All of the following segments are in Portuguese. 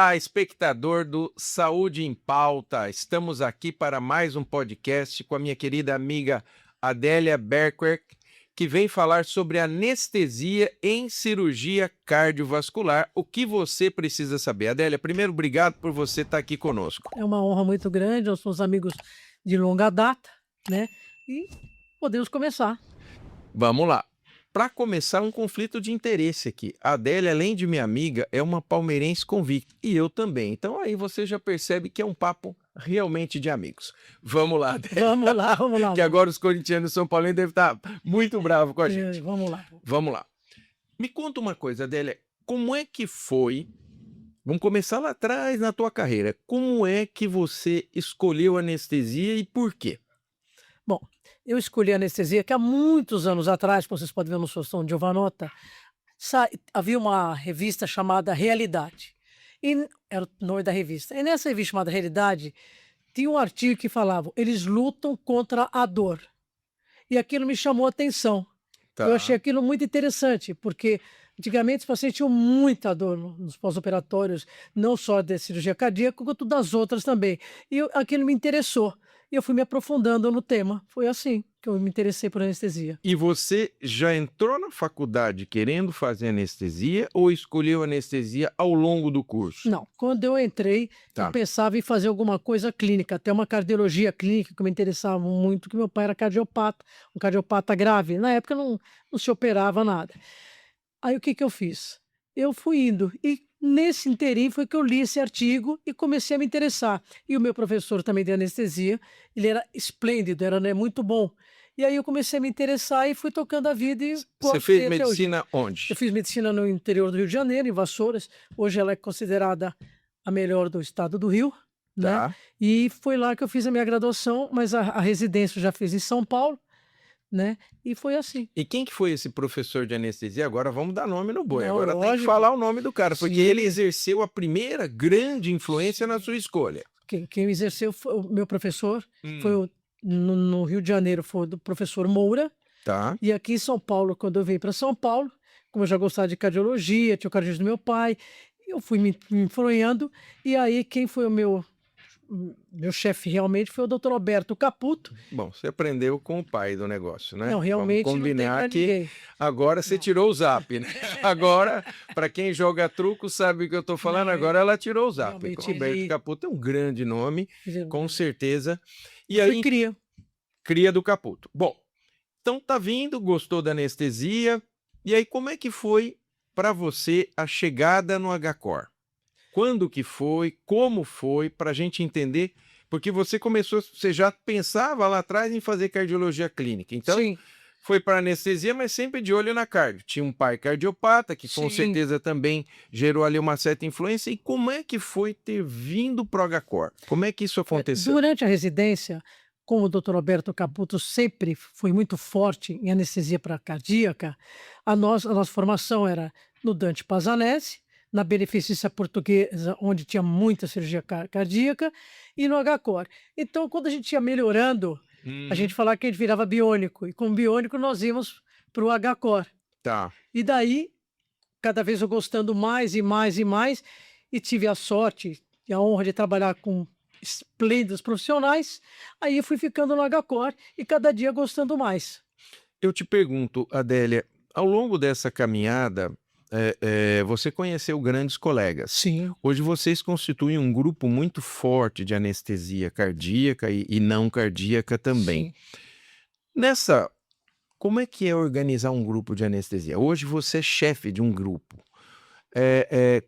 Olá, espectador do Saúde em Pauta. Estamos aqui para mais um podcast com a minha querida amiga Adélia Berquer, que vem falar sobre anestesia em cirurgia cardiovascular. O que você precisa saber? Adélia, primeiro, obrigado por você estar aqui conosco. É uma honra muito grande, nós somos amigos de longa data, né? E podemos começar. Vamos lá. Para começar, um conflito de interesse aqui. A Adélia, além de minha amiga, é uma palmeirense convicta. E eu também. Então aí você já percebe que é um papo realmente de amigos. Vamos lá, Adélia. Vamos lá, vamos lá. Que agora os corintianos e São Paulinos devem estar muito bravos com a gente. Vamos lá. Vamos lá. Me conta uma coisa, Adélia. Como é que foi... Vamos começar lá atrás na tua carreira. Como é que você escolheu anestesia e por quê? Bom, eu escolhi a anestesia que há muitos anos atrás, como vocês podem ver no seu som de Giovanota, havia uma revista chamada Realidade. E era o nome da revista. E nessa revista chamada Realidade, tinha um artigo que falava: eles lutam contra a dor. E aquilo me chamou a atenção. Tá. Eu achei aquilo muito interessante, porque antigamente os pacientes tinham muita dor nos pós-operatórios, não só da cirurgia cardíaca, quanto das outras também. E aquilo me interessou. E eu fui me aprofundando no tema. Foi assim que eu me interessei por anestesia. E você já entrou na faculdade querendo fazer anestesia ou escolheu anestesia ao longo do curso? Não, quando eu entrei, Tá. eu pensava em fazer alguma coisa clínica, até uma cardiologia clínica que me interessava muito, que meu pai era cardiopata, um cardiopata grave. Na época não se operava nada. Aí o que eu fiz? Eu fui indo e nesse inteirinho foi que eu li esse artigo e comecei a me interessar. E o meu professor também de anestesia, ele era esplêndido, era, né, muito bom. E aí eu comecei a me interessar e fui tocando a vida. E Você fez medicina onde? Eu fiz medicina no interior do Rio de Janeiro, em Vassouras. Hoje ela é considerada a melhor do estado do Rio, né? Tá. E foi lá que eu fiz a minha graduação, mas a residência eu já fiz em São Paulo, né? E foi assim. E quem que foi esse professor de anestesia? Agora vamos dar nome no boi. Não, Agora tem que lógico. falar o nome do cara, porque Sim. ele exerceu a primeira grande influência na sua escolha. Quem exerceu foi o meu professor, foi no Rio de Janeiro, foi do professor Moura. Tá. E aqui em São Paulo, quando eu vim para São Paulo, como eu já gostava de cardiologia, tinha o cardiologista do meu pai, eu fui me influenciando. E aí quem foi o meu chefe realmente foi o Dr. Roberto Caputo. Bom, você aprendeu com o pai do negócio, né? Não, realmente Vamos não tem combinar pra que ninguém. agora você tirou o zap, né? Agora, para quem joga truco sabe o que eu tô falando, Não, agora ela tirou o zap. realmente Roberto ele- Caputo é um grande nome, com certeza. E Fui aí, cria. cria do Caputo. Bom, então tá vindo, gostou da anestesia. E aí, como é que foi para você a chegada no HCOR? Quando que foi? Como foi? Para a gente entender, porque você começou, você já pensava lá atrás em fazer cardiologia clínica. Então, Sim, foi para anestesia, mas sempre de olho na cardio. Tinha um pai cardiopata, que com Sim. certeza também gerou ali uma certa influência. E como é que foi ter vindo para o HCOR? Como é que isso aconteceu? durante a residência, como o Dr. Roberto Caputo sempre foi muito forte em anestesia para cardíaca, a nossa formação era no Dante Pazanese, na Beneficência Portuguesa, onde tinha muita cirurgia cardíaca, e no HCOR. Então, quando a gente ia melhorando, a gente falava que a gente virava biônico, e com biônico nós íamos para o HCOR. Tá. E daí, cada vez eu gostando mais e mais e mais, e tive a sorte e a honra de trabalhar com esplêndidos profissionais, aí eu fui ficando no HCOR e cada dia gostando mais. Eu te pergunto, Adélia, ao longo dessa caminhada, você conheceu grandes colegas. Sim. Hoje vocês constituem um grupo muito forte de anestesia cardíaca e não cardíaca também. Sim. Como é que é organizar um grupo de anestesia? Hoje você é chefe de um grupo.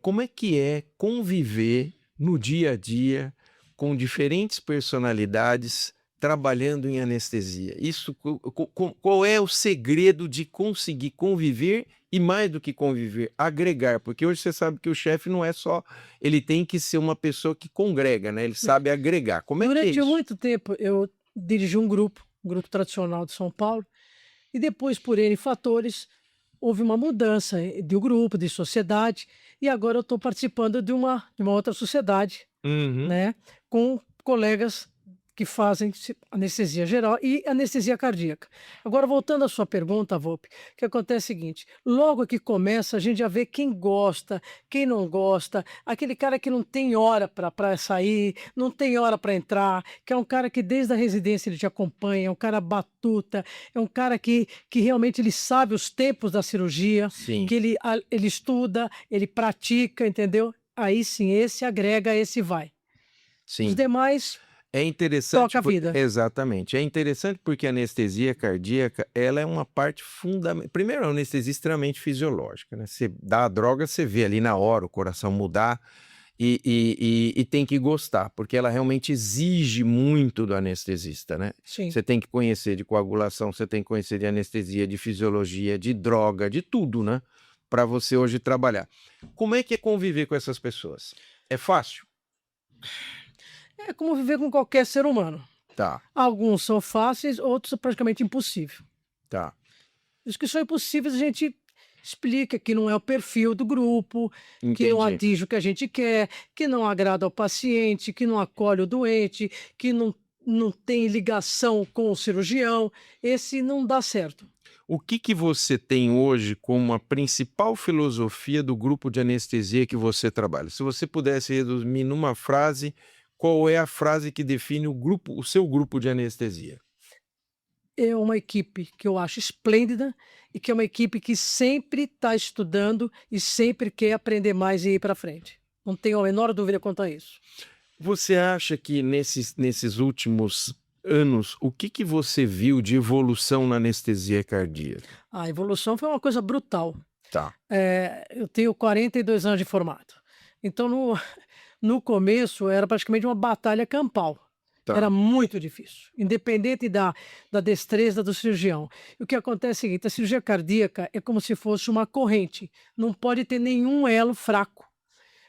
Como é que é conviver no dia a dia com diferentes personalidades trabalhando em anestesia? Qual é o segredo de conseguir conviver e, mais do que conviver, agregar? Porque hoje você sabe que o chefe não é só... Ele tem que ser uma pessoa que congrega, né? Ele sabe agregar. Como é que é Durante isso? muito tempo eu dirigi um grupo tradicional de São Paulo, e depois, por N fatores, houve uma mudança de grupo, de sociedade, e agora eu estou participando de uma outra sociedade, Uhum. né, com colegas que fazem anestesia geral e anestesia cardíaca. Agora, voltando à sua pergunta, Volpe, o que acontece é o seguinte: logo que começa, a gente já vê quem gosta, quem não gosta, aquele cara que não tem hora para sair, não tem hora para entrar, que é um cara que desde a residência ele te acompanha, é um cara batuta, é um cara que realmente ele sabe os tempos da cirurgia, Sim, que ele estuda, ele pratica, entendeu? Aí sim, esse agrega, esse vai. Os sim. demais É interessante toca a por vida. exatamente. É interessante porque a anestesia cardíaca, ela é uma parte fundamental. Primeiro, é uma anestesia extremamente fisiológica, né? Você dá a droga, você vê ali na hora o coração mudar e tem que gostar, porque ela realmente exige muito do anestesista, né? Sim. Você tem que conhecer de coagulação, você tem que conhecer de anestesia, de fisiologia, de droga, de tudo, né? Para você hoje trabalhar. Como é que é conviver com essas pessoas? É fácil? É como viver com qualquer ser humano. Tá, Alguns são fáceis, outros são praticamente impossível. tá. Os que são impossíveis a gente explica que não é o perfil do grupo, que não Entendi. atinge o que a gente quer, que não agrada ao paciente, que não acolhe o doente, que não tem ligação com o cirurgião. Esse não dá certo. O que que você tem hoje como a principal filosofia do grupo de anestesia que você trabalha? Se você pudesse resumir numa frase, qual é a frase que define o seu grupo de anestesia? É uma equipe que eu acho esplêndida e que é uma equipe que sempre está estudando e sempre quer aprender mais e ir para frente. Não tenho a menor dúvida quanto a isso. Você acha que nesses últimos anos, o que que você viu de evolução na anestesia cardíaca? A evolução foi uma coisa brutal. Tá, Eu tenho 42 anos de formado. Então, no começo, era praticamente uma batalha campal. tá. Era muito difícil, independente da destreza do cirurgião. E o que acontece é o seguinte: a cirurgia cardíaca é como se fosse uma corrente, não pode ter nenhum elo fraco.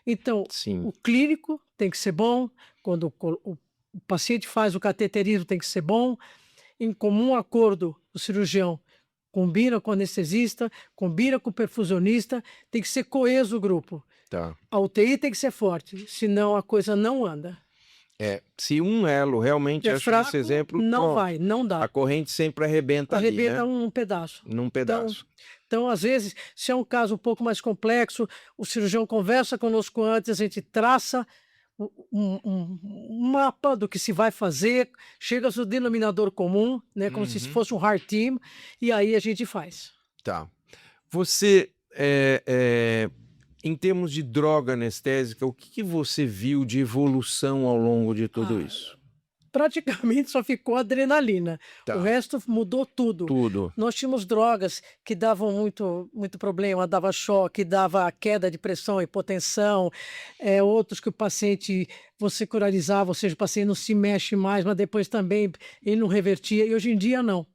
Então, Sim, o clínico tem que ser bom, quando o paciente faz o cateterismo tem que ser bom, em comum acordo, o cirurgião combina com o anestesista, combina com o perfusionista, tem que ser coeso o grupo. tá. A UTI tem que ser forte, senão a coisa não anda. É, se um elo realmente, É acho que esse fraco, exemplo, não pronto. vai, não A dá. corrente sempre arrebenta ali, Arrebenta né? um pedaço. Num Então, pedaço. então, às vezes, se é um caso um pouco mais complexo, o cirurgião conversa conosco antes, a gente traça um mapa do que se vai fazer, chega ao denominador comum, né, como se Uhum. fosse um hard team, e aí a gente faz. Tá. Você, em termos de droga anestésica, o que que você viu de evolução ao longo de tudo Ah, isso? praticamente só ficou adrenalina, o Tá, resto mudou tudo. tudo. Nós tínhamos drogas que davam muito problema, dava choque, dava queda de pressão, hipotensão, outros que o paciente você coralizava, ou seja, o paciente não se mexe mais, mas depois também ele não revertia, e hoje em dia não.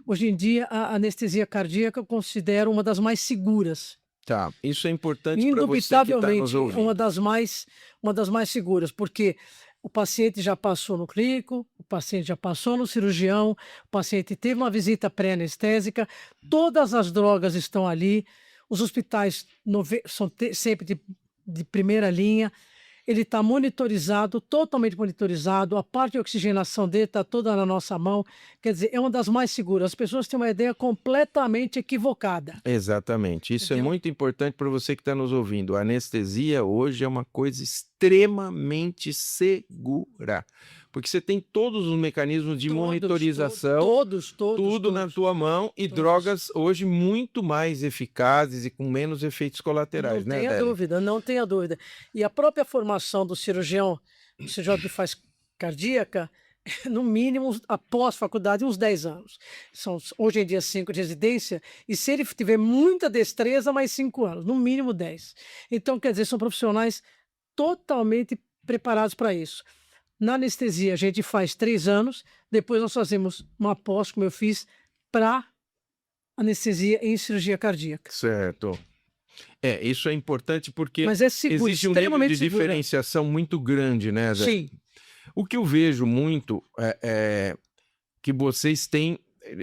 Hoje em dia a anestesia cardíaca eu considero uma das mais seguras. Tá, isso é importante para você que está nos Indubitavelmente é ouvindo. uma das mais seguras, porque o paciente já passou no clínico, o paciente já passou no cirurgião, o paciente teve uma visita pré-anestésica, todas as drogas estão ali, os hospitais são sempre de primeira linha, ele está monitorizado, totalmente monitorizado, a parte de oxigenação dele está toda na nossa mão, quer dizer, é uma das mais seguras. As pessoas têm uma ideia completamente equivocada, Exatamente, isso é entendeu? muito importante para você que está nos ouvindo. A anestesia hoje é uma coisa extremamente segura, porque você tem todos os mecanismos de Todos, monitorização. todos, todos, Tudo na todos, tua mão e todos. drogas hoje muito mais eficazes e com menos efeitos Não colaterais, né, tenha Adélia? dúvida, não tenha dúvida. E a própria formação do cirurgião que faz cardíaca, no mínimo, após faculdade, uns 10 anos. São, hoje em dia, 5 de residência, e se ele tiver muita destreza, mais 5 anos, no mínimo 10. Então, quer dizer, são profissionais totalmente preparados para isso. Na anestesia, a gente faz 3 anos, depois nós fazemos uma pós, como eu fiz, para anestesia em cirurgia cardíaca. Certo. É, isso é importante porque Mas é seguro, existe um nível de extremamente segura. diferenciação muito grande, né, Adélia? Sim, O que eu vejo muito é que vocês têm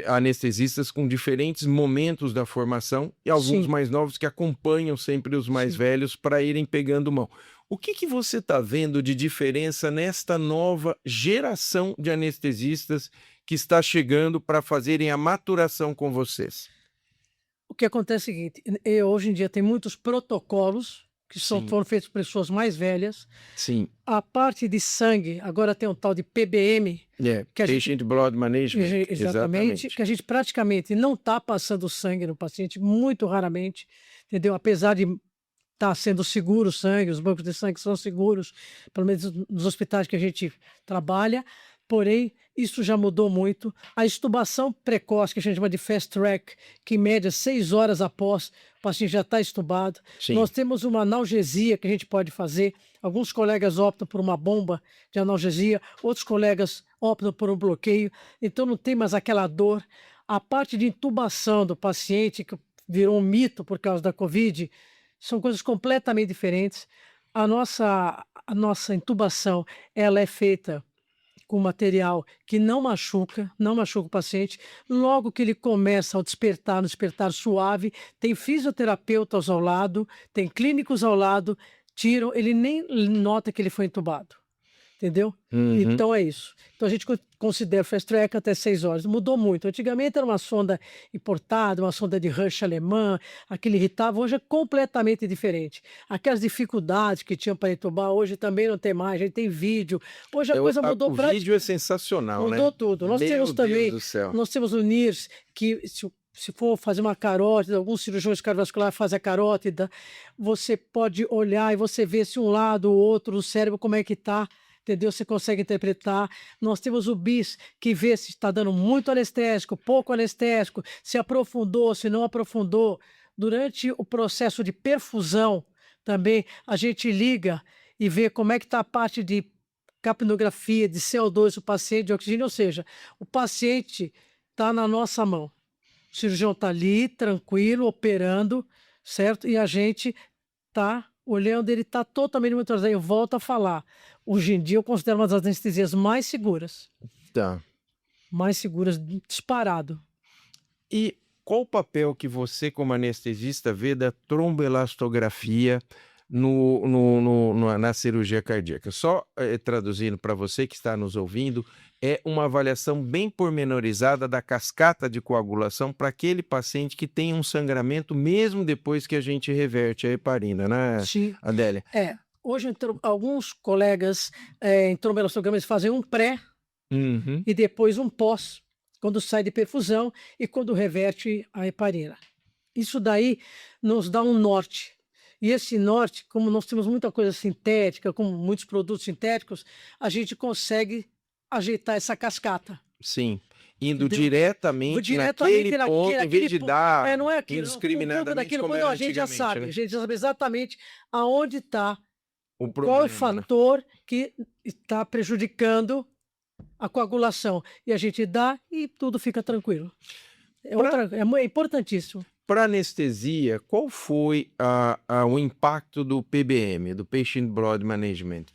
anestesistas com diferentes momentos da formação e alguns sim, mais novos que acompanham sempre os mais sim. velhos para irem pegando mão. O que você está vendo de diferença nesta nova geração de anestesistas que está chegando para fazerem a maturação com vocês? O que acontece é o seguinte, hoje em dia tem muitos protocolos que Sim, foram feitos por pessoas mais velhas. sim. A parte de sangue, agora tem um tal de PBM, É, que a gente Patient Blood Management, exatamente, exatamente. que a gente praticamente não está passando sangue no paciente, muito raramente, entendeu? Apesar de estar sendo seguro o sangue, os bancos de sangue são seguros, pelo menos nos hospitais que a gente trabalha, porém, isso já mudou muito. A extubação precoce, que a gente chama de fast track, que em média 6 horas após o paciente já está extubado. Nós Sim. temos uma analgesia que a gente pode fazer. Alguns colegas optam por uma bomba de analgesia, outros colegas optam por um bloqueio, então não tem mais aquela dor. A parte de intubação do paciente, que virou um mito por causa da Covid, são coisas completamente diferentes. A nossa intubação, ela é feita com material que não machuca o paciente. Logo que ele começa ao despertar, no despertar suave, tem fisioterapeutas ao lado, tem clínicos ao lado, tiram, ele nem nota que ele foi entubado. Entendeu? Uhum. Então é isso. Então a gente considera o fast track até 6 horas. Mudou muito. Antigamente era uma sonda importada, uma sonda de Rush alemã, aquele irritava. Hoje é completamente diferente. Aquelas dificuldades que tinham para entubar, hoje também não tem mais. A gente tem vídeo. Hoje a coisa mudou O vídeo é sensacional, né? mudou tudo. Nós temos Meu Deus também, do céu. nós temos o NIRS, que se for fazer uma carótida, alguns cirurgiões cardiovasculares fazem a carótida, você pode olhar e você vê se um lado ou outro do cérebro, como é que está. Entendeu? Você consegue interpretar. Nós temos o BIS, que vê se está dando muito anestésico, pouco anestésico, se aprofundou, se não aprofundou. Durante o processo de perfusão, também a gente liga e vê como é que está a parte de capnografia, de CO2 do paciente, de oxigênio, ou seja, o paciente está na nossa mão. O cirurgião está ali, tranquilo, operando, certo? E a gente está olhando, ele está totalmente monitorizado. Eu volto a falar. Hoje em dia eu considero uma das anestesias Tá. mais seguras disparado. E qual o papel que você, como anestesista, vê da tromboelastografia na cirurgia cardíaca? Só traduzindo para você que está nos ouvindo, é uma avaliação bem pormenorizada da cascata de coagulação para aquele paciente que tem um sangramento mesmo depois que a gente reverte a heparina, né, Sim, Adélia? hoje alguns colegas em tromboelastogramas fazem um pré Uhum. e depois um pós, quando sai de perfusão e quando reverte a heparina. Isso daí nos dá um norte. E esse norte, como nós temos muita coisa sintética, como muitos produtos sintéticos, a gente consegue ajeitar essa cascata, Sim, indo entendeu? Vou diretamente naquele diretamente ponto, em vez de dar não é aquilo, não, por conta indiscriminadamente daquilo, como não, era a gente já antigamente, sabe, né? a gente já sabe exatamente aonde está, O qual é o problema, né? fator que está prejudicando a coagulação. E a gente dá e tudo fica tranquilo. É importantíssimo. Para anestesia, qual foi o impacto do PBM, do Patient Blood Management?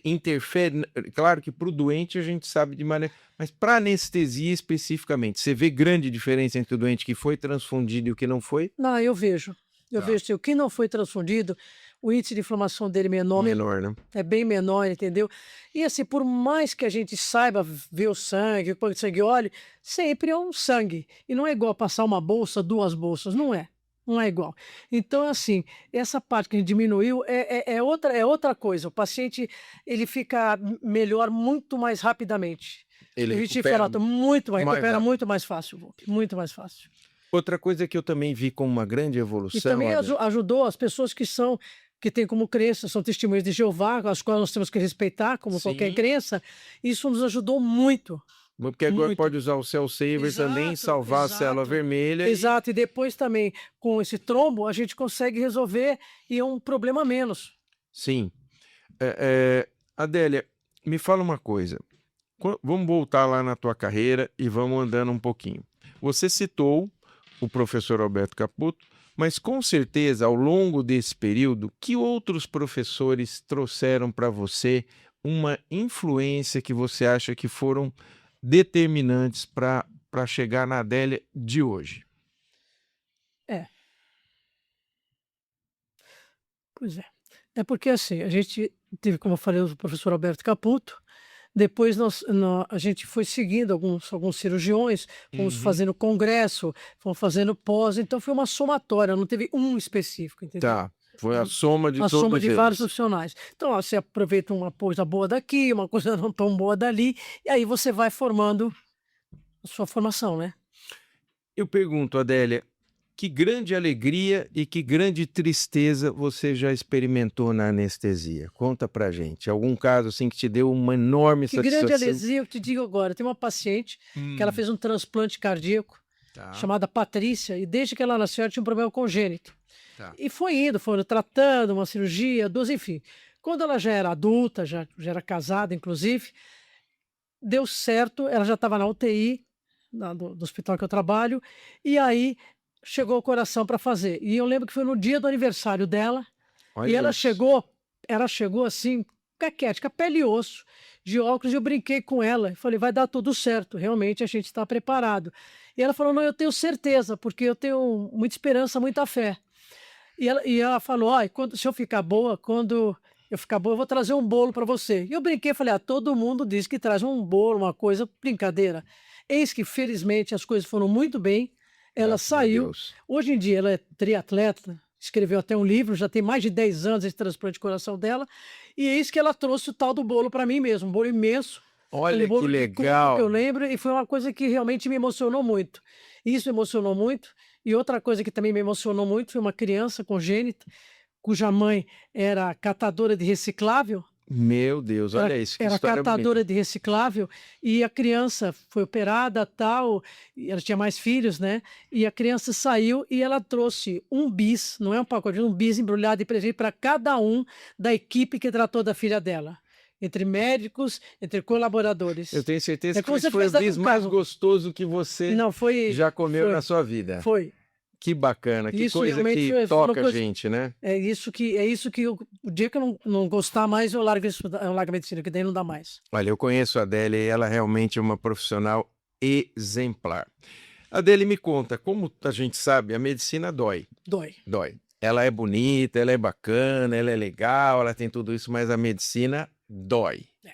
Interfere, claro que para o doente a gente sabe de maneira, mas para anestesia especificamente, você vê grande diferença entre o doente que foi transfundido e o que não foi? Não, eu vejo. Eu Tá. vejo se o que não foi transfundido, o índice de inflamação dele é menor, Menor, né? é bem menor, entendeu? E assim, por mais que a gente saiba ver o sangue, o sangue olhe, sempre é um sangue. E não é igual passar uma bolsa, 2 bolsas, não é. Não é igual. Então, assim, essa parte que a gente diminuiu é outra coisa. O paciente, ele fica melhor muito mais rapidamente. Ele A gente recupera fala muito mais, mais recupera rápido. muito mais fácil, Volpe, muito mais fácil. Outra coisa que eu também vi como uma grande E evolução, também Adélia, ajudou as pessoas que têm como crença, são testemunhas de Jeová, as quais nós temos que respeitar, como qualquer sim, crença, isso nos ajudou muito, porque agora muito. pode usar o Cell Saver também, Exato, salvar a célula exato. vermelha e Exato, e depois também, com esse trombo, a gente consegue resolver e é um problema a menos. sim. Adélia, me fala uma coisa. Vamos voltar lá na tua carreira e vamos andando um pouquinho. Você citou o professor Alberto Caputo, mas com certeza, ao longo desse período, que outros professores trouxeram para você uma influência que você acha que foram determinantes para chegar na Adélia de hoje? É, pois é. É porque assim, a gente teve, como eu falei, o professor Alberto Caputo, depois a gente foi seguindo alguns cirurgiões, fomos Uhum. fazendo congresso, fomos fazendo pós, então foi uma somatória, não teve um específico, entendeu? Tá. Foi a soma de A soma todos de vários eles. profissionais. Então, ó, você aproveita uma coisa boa daqui, uma coisa não tão boa dali, e aí você vai formando a sua formação, né. Eu pergunto, Adélia, que grande alegria e que grande tristeza você já experimentou na anestesia? Conta pra gente. Algum caso assim que te deu uma enorme Que grande satisfação? heresia, eu te digo agora, tem uma paciente que ela Hum. fez um transplante cardíaco, Tá, chamada Patrícia, e desde que ela nasceu ela tinha um problema congênito. tá. E foi indo, foram tratando, uma cirurgia, 2, enfim. Quando ela já era adulta, já era casada inclusive, deu certo, ela já estava na UTI, do hospital que eu trabalho, e aí chegou o coração para fazer. E eu lembro que foi no dia do aniversário dela, e Olha isso. ela chegou assim, caquética, pele e osso, de óculos, e eu brinquei com ela, e falei: "Vai dar tudo certo, realmente a gente está preparado". E ela falou: "Não, eu tenho certeza, porque eu tenho muita esperança, muita fé". E ela falou: "Ai, quando se eu ficar boa, quando eu ficar boa, eu vou trazer um bolo para você". E eu brinquei, falei: "Ah, todo mundo diz que traz um bolo, uma coisa, brincadeira". Eis que felizmente as coisas foram muito bem, ela Graças a saiu, Deus. hoje em dia ela é triatleta, escreveu até um livro, já tem mais de 10 anos esse transplante de coração dela, e eis que ela trouxe o tal do bolo para mim mesmo, um bolo imenso, aquele Olha que bolo de coco que eu legal. lembro, e foi uma coisa que realmente me emocionou muito. Isso emocionou muito, e outra coisa que também me emocionou muito foi uma criança congênita, cuja mãe era catadora de reciclável, Meu Deus, era olha isso, que era história bonita. catadora de reciclável, e a criança foi operada, tal, e ela tinha mais filhos, né, e a criança saiu e ela trouxe um bis, não é um pacote, um bis embrulhado de presente para cada um da equipe que tratou da filha dela, entre médicos, entre Eu colaboradores. tenho certeza É que como foi se esse você foi o tivesse dado bis um mais caso. gostoso que você Não, foi já comeu na foi sua vida. foi. Que bacana, que Isso coisa realmente que foram toca a coisas. gente, né? É isso que o dia que eu não gostar mais, eu largo a medicina, que daí não dá mais. Olha, eu conheço a Adélia e ela realmente é uma profissional exemplar. Adélia, me conta, como a gente sabe, a medicina dói, Dói. dói. Ela é bonita, ela é bacana, ela é legal, ela tem tudo isso, mas a medicina dói. É.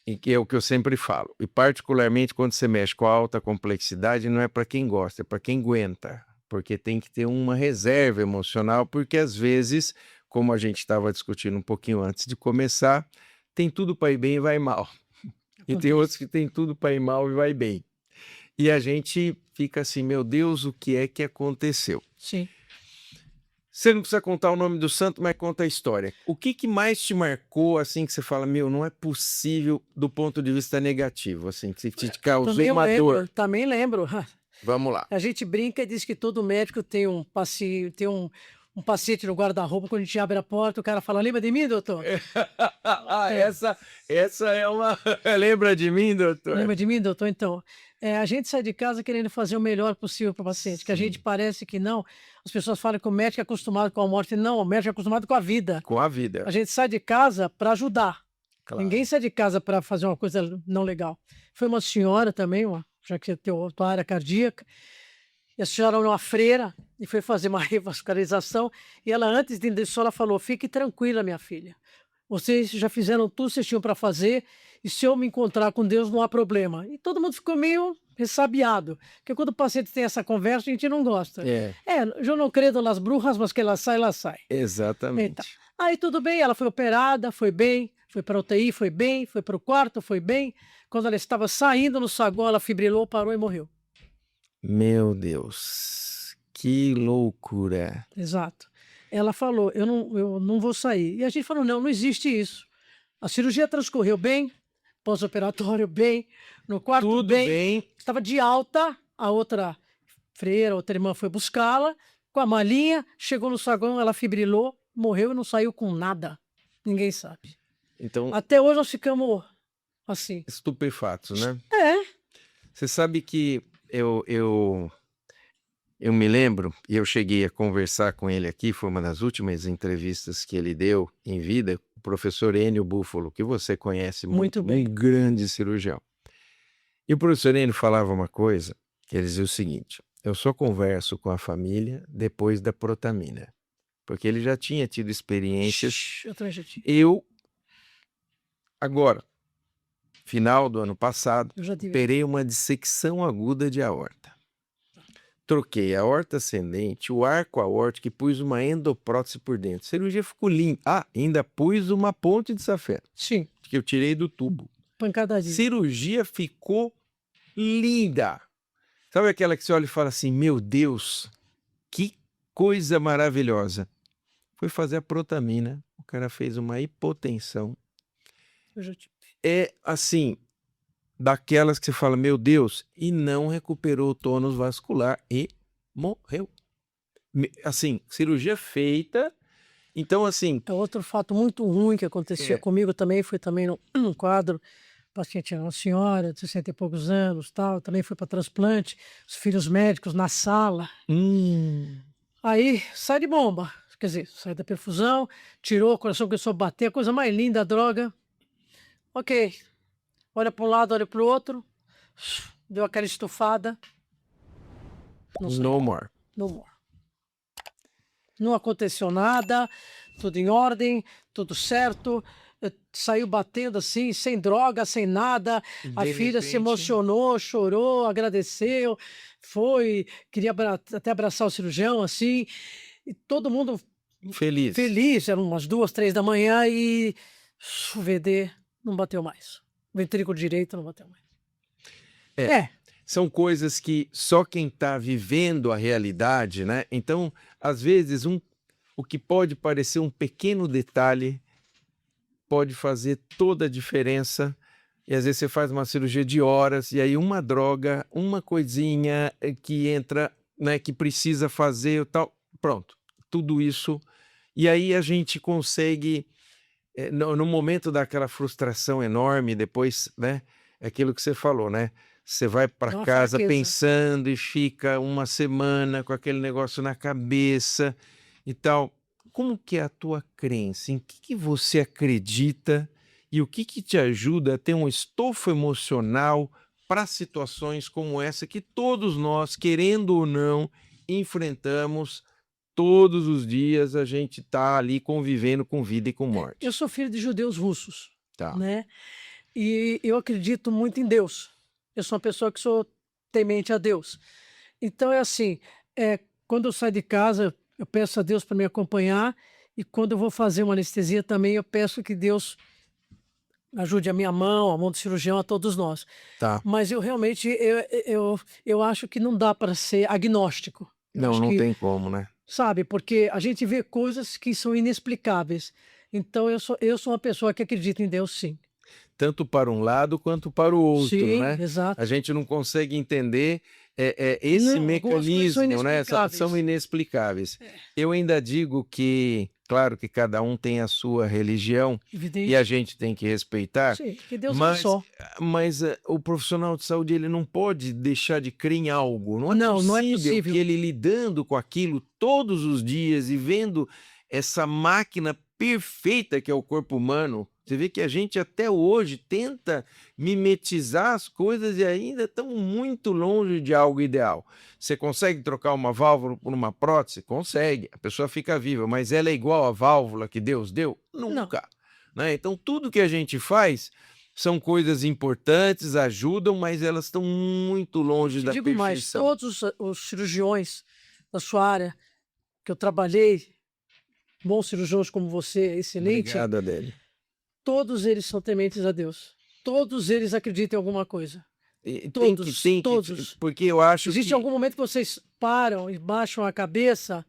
E que é o que eu sempre falo. E particularmente quando você mexe com alta complexidade, não é para quem gosta, é para quem aguenta. Porque tem que ter uma reserva emocional, porque às vezes, como a gente estava discutindo um pouquinho antes de começar, tem tudo para ir bem e vai mal. E tem Acontece. outros que tem tudo para ir mal e vai bem. E a gente fica assim, meu Deus, o que é que aconteceu? Sim. Você não precisa contar o nome do santo, mas conta a história. O que que mais te marcou, assim, que você fala, meu, não é possível do ponto de vista negativo, assim, que te causou Também eu uma lembro, dor? também lembro. Vamos lá. A gente brinca e diz que todo médico tem um paciente no guarda-roupa, quando a gente abre a porta, o cara fala: "Lembra de mim, doutor?". Ah, É. essa é uma. Lembra de mim, doutor? "Lembra de mim, doutor?". Então, a gente sai de casa querendo fazer o melhor possível para o paciente, que a gente Sim, parece que não. As pessoas falam que o médico é acostumado com a morte. Não, o médico é acostumado com a vida. com a A vida, gente sai de casa para ajudar. Ninguém claro. sai de casa para fazer uma coisa não legal. Foi uma senhora também, já que tem tua área cardíaca, e a senhora era uma freira e foi fazer uma revascularização, e ela, antes de ir disso, ela falou: "Fique tranquila, minha filha. Vocês já fizeram tudo que vocês tinham para fazer, e se eu me encontrar com Deus, não há problema". E todo mundo ficou meio ressabiado, porque quando o paciente tem essa conversa, a gente não gosta. É, "É, eu não credo nas brujas, mas que ela sai". Então, exatamente. aí tudo bem, ela foi operada, foi bem, foi para UTI, foi bem, foi para o quarto, foi bem. Quando ela estava saindo no saguão, ela fibrilou, parou e morreu. Meu Deus, que loucura. Exato. Ela falou: "Eu não vou sair". E a gente falou: "Não, não existe isso". A cirurgia transcorreu bem, pós-operatório bem, no quarto Tudo bem, bem. estava de alta, a outra freira, outra irmã foi buscá-la com a malinha, chegou no saguão, ela fibrilou, morreu e não saiu com nada. Ninguém sabe. Então, Até hoje nós ficamos assim. estupefatos, né? É, Você sabe que eu me lembro, e eu cheguei a conversar com ele aqui, foi uma das últimas entrevistas que ele deu em vida, o professor Enio Buffalo, que você conhece muito muito, um bem. grande cirurgião. E o professor Enio falava uma coisa, que ele dizia o seguinte: eu só converso com a família depois da protamina. porque ele já tinha tido experiências. Eu também já tive. Agora, final do ano passado, Eu já tive. operei uma dissecção aguda de aorta. Troquei a aorta ascendente, o arco aórtico e pus uma endoprótese por dentro. A cirurgia ficou linda. Ainda pus uma ponte de safena, Sim, que eu tirei do tubo. pancadinha. Cirurgia ficou linda. Sabe aquela que você olha e fala assim, meu Deus, que coisa maravilhosa. Foi fazer a protamina, o cara fez uma hipotensão. Eu já tive. É assim, daquelas que você fala, meu Deus, e não recuperou o tônus vascular e morreu. Assim, cirurgia feita. Então, assim, É outro fato muito ruim que acontecia É. comigo também, foi também num quadro, o paciente era uma senhora de 60 e poucos anos, tal, também foi para transplante, os filhos médicos na sala. Aí sai de bomba, quer dizer, sai da perfusão, tirou, o coração começou a bater, a coisa mais linda, a droga. Ok, olha para um lado, olha para o outro, deu aquela estufada. Não sei, no more. no more. Não aconteceu nada, tudo em ordem, tudo certo. Saiu batendo assim, sem droga, sem nada. A De filha se repente- emocionou, chorou, agradeceu, foi, queria até abraçar o cirurgião assim. E todo mundo Feliz. feliz, eram umas 2, 3 da manhã e o VD não bateu mais. O ventrículo direito não bateu mais. É. São coisas que só quem está vivendo a realidade, né? Então, às vezes, o que pode parecer um pequeno detalhe pode fazer toda a diferença. E às vezes você faz uma cirurgia de horas e aí uma droga, uma coisinha que entra, né, que precisa fazer e tal, pronto, tudo isso. E aí a gente consegue, no momento daquela frustração enorme, depois, né, é aquilo que você falou, né? Você vai Dá para uma casa fraqueza. pensando e fica uma semana com aquele negócio na cabeça e tal. Como que é a tua crença? Em que você acredita e o que te ajuda a ter um estofo emocional para situações como essa que todos nós, querendo ou não, enfrentamos todos os dias, a gente está ali convivendo com vida e com morte. Eu sou filho de judeus russos, Tá. né? E eu acredito muito em Deus. Eu sou uma pessoa que sou temente a Deus. Então é assim, quando eu saio de casa, eu peço a Deus para me acompanhar e quando eu vou fazer uma anestesia também, eu peço que Deus ajude a minha mão, a mão do cirurgião, a todos nós. Tá. Mas eu realmente, eu acho que não dá para ser agnóstico. Eu Não, acho não que, tem como, né? sabe, porque a gente vê coisas que são inexplicáveis. Então eu sou uma pessoa que acredita em Deus, sim. Tanto para um lado quanto para o outro, Sim, né? exato. A gente não consegue entender esse Não, algumas coisas são mecanismo, né? inexplicáveis. São inexplicáveis. Eu ainda digo que, claro que cada um tem a sua religião Evidente. e a gente tem que respeitar, Sim, que Deus é um mas, só. mas o profissional de saúde ele não pode deixar de crer em algo. Não é Não, não é possível possível. que ele lidando com aquilo todos os dias e vendo essa máquina perfeita que é o corpo humano. Você vê que a gente até hoje tenta mimetizar as coisas e ainda estamos muito longe de algo ideal. Você consegue trocar uma válvula por uma prótese? Consegue, a pessoa fica viva, mas ela é igual à válvula que Deus deu? Nunca. Né? Então, tudo que a gente faz são coisas importantes, ajudam, mas elas estão muito longe Te da digo mais, perfeição. todos os cirurgiões da sua área que eu trabalhei, bons cirurgiões como você, excelente, Obrigado, Adélio. todos eles são tementes a Deus. Todos eles acreditam em alguma coisa. E Todos, todos. porque eu acho Existe que algum momento que vocês param e baixam a cabeça,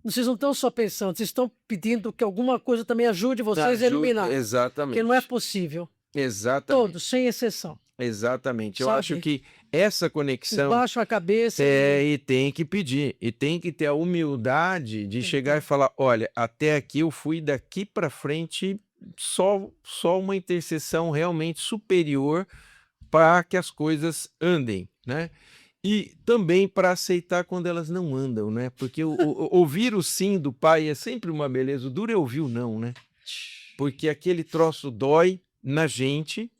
vocês não estão só pensando, vocês estão pedindo que alguma coisa também ajude vocês a iluminar. Exatamente. Porque não é possível. Exatamente. Todos, sem exceção. Exatamente. Eu Sabe? acho que essa conexão Baixam a cabeça. e tem que pedir, e tem que ter a humildade de chegar e falar, olha, até aqui eu fui, daqui para frente só uma intercessão realmente superior para que as coisas andem, né? E também para aceitar quando elas não andam, né? Porque ouvir o sim do pai é sempre uma beleza, o duro é ouvir o não, né? Porque aquele troço dói na gente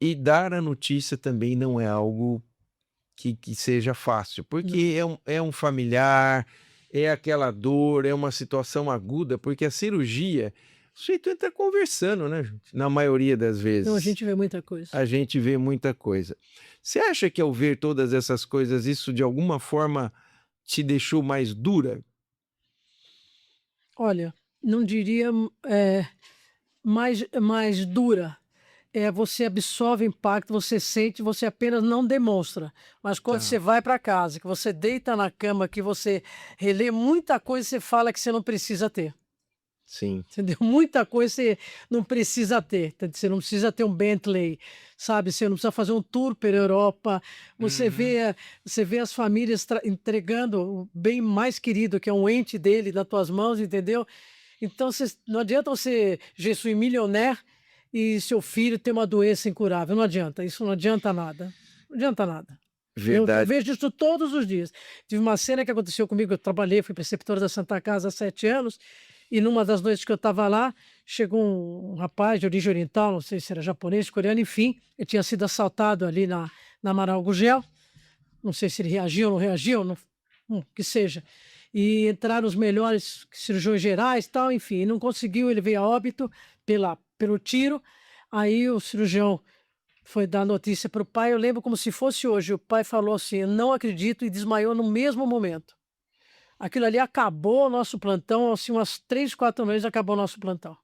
e dar a notícia também não é algo que seja fácil, porque é um familiar, é aquela dor, é uma situação aguda, porque a cirurgia, o sujeito entra conversando, né, gente? Na maioria das Então a vezes. gente vê muita coisa. A gente vê muita coisa. Você acha que ao ver todas essas coisas, isso de alguma forma te deixou mais dura? Olha, não diria mais dura. Você absorve o impacto, você sente, você apenas não demonstra. Mas quando Tá. você vai para casa, que você deita na cama, que você relê muita coisa, você fala que você não precisa ter. Sim. Entendeu? Muita coisa você não precisa ter. Você não precisa ter um Bentley, sabe? Você não precisa fazer um tour pela Europa. Você Uhum. vê as famílias entregando o bem mais querido, que é um ente dele, nas tuas mãos, entendeu? Então não adianta você jesuir milionaire e seu filho ter uma doença incurável. Não adianta. Isso não adianta nada. Não adianta nada. Eu Verdade. vejo isso todos os dias. Tive uma cena que aconteceu comigo, eu trabalhei, fui preceptora da Santa Casa há 7 anos, e numa das noites que eu estava lá, chegou um rapaz de origem oriental, não sei se era japonês, coreano, enfim, ele tinha sido assaltado ali na Amaral Gurgel, não sei se ele reagiu ou não reagiu, que seja. E entraram os melhores cirurgiões gerais, tal, enfim, não conseguiu, ele veio a óbito pelo tiro. Aí o cirurgião foi dar notícia para o pai, eu lembro como se fosse hoje. O pai falou assim: "Eu não acredito", e desmaiou no mesmo momento. Aquilo ali acabou o nosso plantão, assim, umas 3, 4 meses acabou o nosso plantão,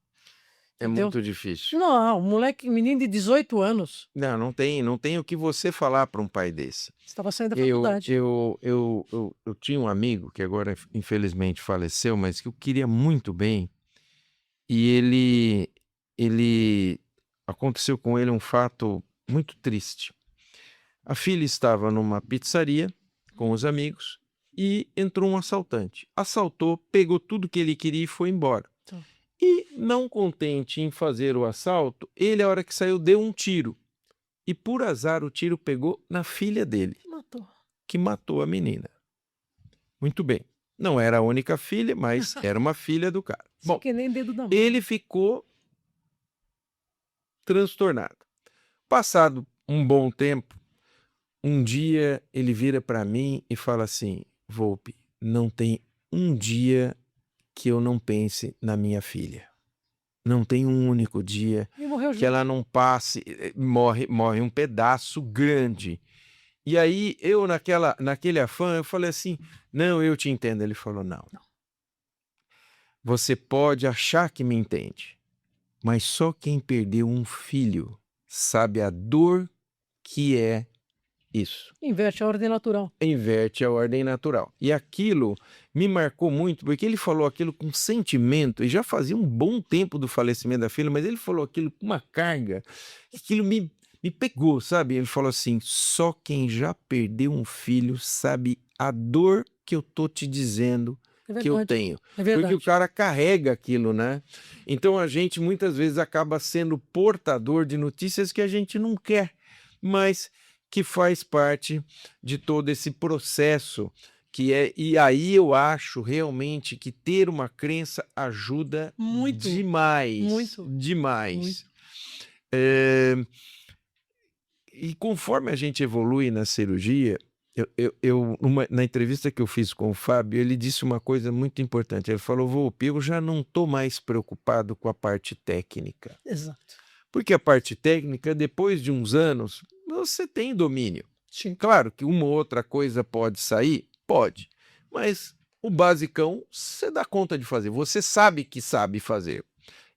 É entendeu? muito difícil. Não, menino de 18 anos, Não tem o que você falar para um pai desse. estava saindo da Eu faculdade. eu tinha um amigo que agora infelizmente faleceu, mas que eu queria muito bem, e ele aconteceu com ele um fato muito triste. A filha estava numa pizzaria com os amigos e entrou um assaltante. Assaltou, pegou tudo que ele queria e foi embora. Então, E, não contente em fazer o assalto, ele, a hora que saiu, deu um tiro. E, por azar, o tiro pegou na filha dele, matou. que matou a menina. Muito bem. Não era a única filha, mas era uma filha do cara. Isso é Bom, que nem dedo da mão. ele ficou transtornado. Passado um bom tempo, um dia ele vira para mim e fala assim: Volpi, não tem um dia que eu não pense na minha filha. Não tem um único dia E morreu que junto. ela não passe, morre um pedaço grande. E aí eu naquele afã, eu falei assim: "Não, eu te entendo". Ele falou: "Não. Você pode achar que me entende, mas só quem perdeu um filho sabe a dor que é isso". Inverte a ordem natural. Inverte a ordem natural. E aquilo me marcou muito, porque ele falou aquilo com sentimento, e já fazia um bom tempo do falecimento da filha, mas ele falou aquilo com uma carga, que aquilo me pegou, sabe? Ele falou assim: só quem já perdeu um filho sabe a dor que eu tô te dizendo É que eu verdade. tenho. É Porque o verdade. cara carrega aquilo, né? Então a gente muitas vezes acaba sendo portador de notícias que a gente não quer, mas que faz parte de todo esse processo e aí eu acho realmente que ter uma crença ajuda Muito, demais, muito, demais. muito. E conforme a gente evolui na cirurgia, na entrevista que eu fiz com o Fábio, ele disse uma coisa muito importante. Ele falou: Volpi, eu já não estou mais preocupado com a parte técnica. Exato. Porque a parte técnica, depois de uns anos, você tem domínio. Sim. Claro que uma ou outra coisa pode sair? Pode. Mas o basicão você dá conta de fazer. Você sabe que sabe fazer.